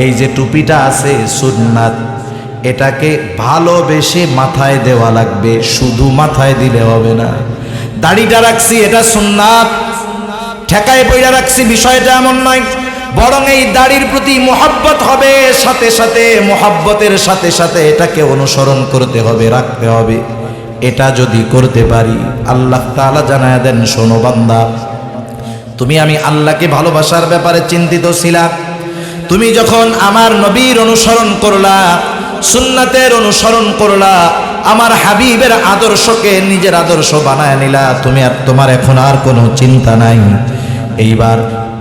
এই যে টুপিটা আছে সুন্নাত, এটাকে ভালোবেসে মাথায় দেওয়া লাগবে, শুধু মাথায় দিলে হবে না। দাড়িটা রাখছি এটা সুন্নাত, ঠেকায় পয়রা রাখছি বিষয়টা এমন নয়, বরং এই দাড়ির প্রতি মহব্বত হবে, সাথে সাথে মহব্বতের সাথে সাথে এটাকে অনুসরণ করতে হবে, রাখতে হবে। এটা যদি করতে পারি আল্লাহ তাআলা জানায়া দেন, শোনো বান্দা, তুমি আমি আল্লাহকে ভালোবাসার ব্যাপারে চিন্তিত ছিলা, তুমি যখন আমার নবীর অনুসরণ করলা, সুন্নাতের অনুসরণ করলা, আমার হাবিবের আদর্শকে নিজের আদর্শ বানায় নিলা, তুমি আর তোমার এখন আর কোনো চিন্তা নাই। এইবার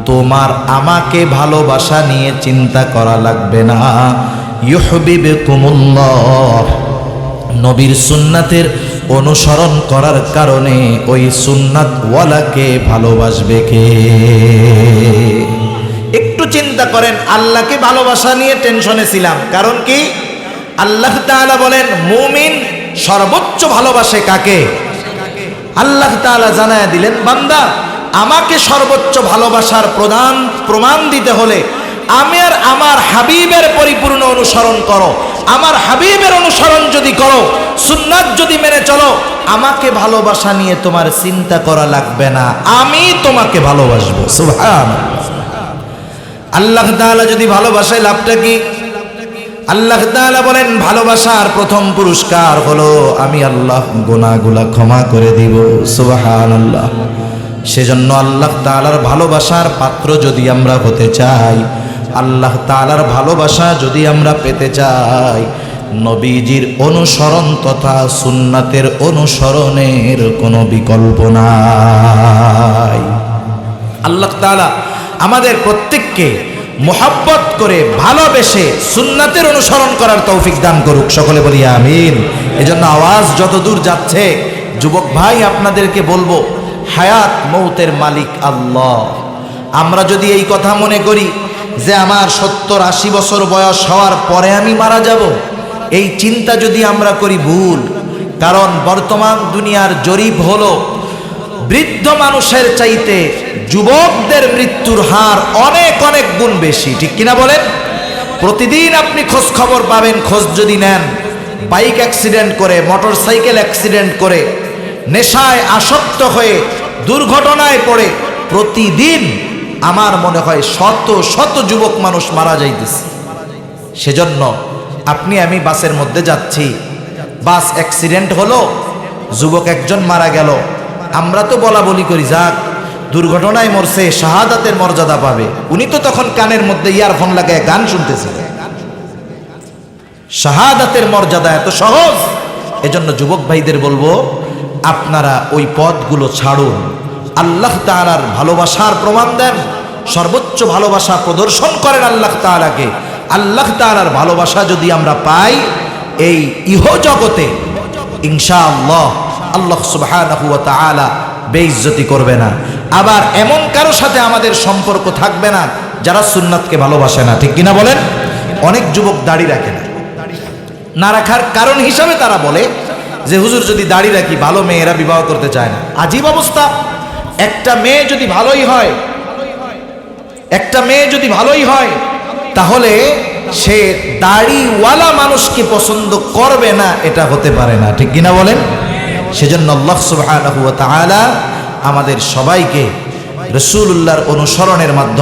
তোমার আমাকে ভালোবাসা নিয়ে চিন্তা করা লাগবে না। ইউহিব্বুকুমুল্লাহ, নবীর সুন্নাতের অনুসরণ করার কারণে ওই সুন্নাতওয়ালাকে ভালোবাসবে কে? একটু চিন্তা করেন, আল্লাহকে ভালোবাসা নিয়ে টেনশনে ছিলাম, কারণ কি? আল্লাহ তাআলা বলেন মুমিন সর্বোচ্চ ভালোবাসে কাকে? আল্লাহ তাআলা জানায়া দিলেন, বান্দা আমাকে সর্বোচ্চ ভালোবাসার প্রমাণ দিতে হলে আমি আর আমার হাবিবের পরিপূর্ণ অনুসরণ করো। আমার হাবিবের অনুসরণ যদি করো, সুন্নাত যদি মেনে চলো, আমাকে ভালোবাসা নিয়ে তোমার চিন্তা করা লাগবে না, আমি তোমাকে ভালোবাসবো। সুবহানাল্লাহ। আল্লাহ তাআলা যদি ভালোবাসায় লাভটা কি? আল্লাহ তাআলা বলেন ভালোবাসার প্রথম পুরস্কার হলো আমি আল্লাহ গুনাহগুলো ক্ষমা করে দিব। সুবহানাল্লাহ। সেজন্য আল্লাহ তাআলার ভালোবাসার পাত্র যদি আমরা হতে চাই, আল্লাহ তাআলার ভালোবাসা যদি আমরা পেতে চাই, নবীজির অনুসরণ তথা সুন্নাতের অনুসরণের কোনো বিকল্প নাই। আল্লাহ তাআলা আমাদের প্রত্যেককে মোহাব্বত করে ভালোবেসে সুন্নাতের অনুসরণ করার তৌফিক দান করুক, সকলে বলি আমিন। এজন্য আওয়াজ যত দূর যাচ্ছে, যুবক ভাই আপনাদেরকে বলবো, হায়াত মৌতের মালিক আল্লাহ। আমরা যদি এই কথা মনে করি যে আমার 70-80 বছর বয়স হওয়ার পরে আমি মারা যাব, এই চিন্তা যদি আমরা করি ভুল। কারণ বর্তমান দুনিয়ার জরিপ হলো বৃদ্ধ মানুষের চাইতে যুবকদের মৃত্যুর হার অনেক অনেক গুণ বেশি, ঠিক কিনা বলেন? প্রতিদিন আপনি খোঁজ খবর পাবেন, খোঁজ যদি নেন, বাইক অ্যাক্সিডেন্ট করে, মোটর সাইকেল অ্যাক্সিডেন্ট করে, নেশায় আসক্ত হয়ে দুর্ঘটনায় পড়ে প্রতিদিন আমার মনে হয় শত শত যুবক মানুষ মারা যাইতেছে। সেজন্য আপনি আমি বাসের মধ্যে যাচ্ছি, বাস অ্যাক্সিডেন্ট হলো, যুবক একজন মারা গেল, আমরা তো বলা বলি করি যাক দুর্ঘটনায় মরছে, শাহাদাতের মর্যাদা পাবে। উনি তো তখন কানের মধ্যে ইয়ারফোন লাগায় গান শুনতেছিলেন। শাহাদাতের মর্যাদা এত সহজ। এজন্য যুবক ভাইদের বলবো, আপনারা ওই পথগুলো ছাড়ুন, আল্লাহ তাআলার ভালোবাসার প্রমাণ দেন, সর্বোচ্চ ভালোবাসা প্রদর্শন করেন আল্লাহ তাআলাকে। আল্লাহ তাআলার ভালোবাসা যদি আমরা পাই এই ইহ জগতে, ইনশাআল্লাহ আল্লাহ সুবহানাহু ওয়া তাআলা বেইজ্জতি করবে না। আবার এমন কারো সাথে আমাদের সম্পর্ক থাকবে না যারা সুন্নাতকে ভালোবাসে না, ঠিক কিনা বলেন? অনেক যুবক দাড়ি রাখে না, না রাখার কারণ হিসাবে তারা বলে যে হুজুর যদি দাড়ি রাখি ভালো মেয়েরা বিবাহ করতে চায় না। আজীব অবস্থা। একটা মেয়ে যদি ভালোই হয়, একটা মেয়ে যদি ভালোই হয়, তাহলে সে দাড়িওয়ালা মানুষকে পছন্দ করবে না, এটা হতে পারে না, ঠিক কিনা বলেন? সেজন্য আল্লাহ সুবহানাহু ওয়া তাআলা আমাদের সবাইকে রাসূলুল্লাহর অনুসরণের মাধ্যমে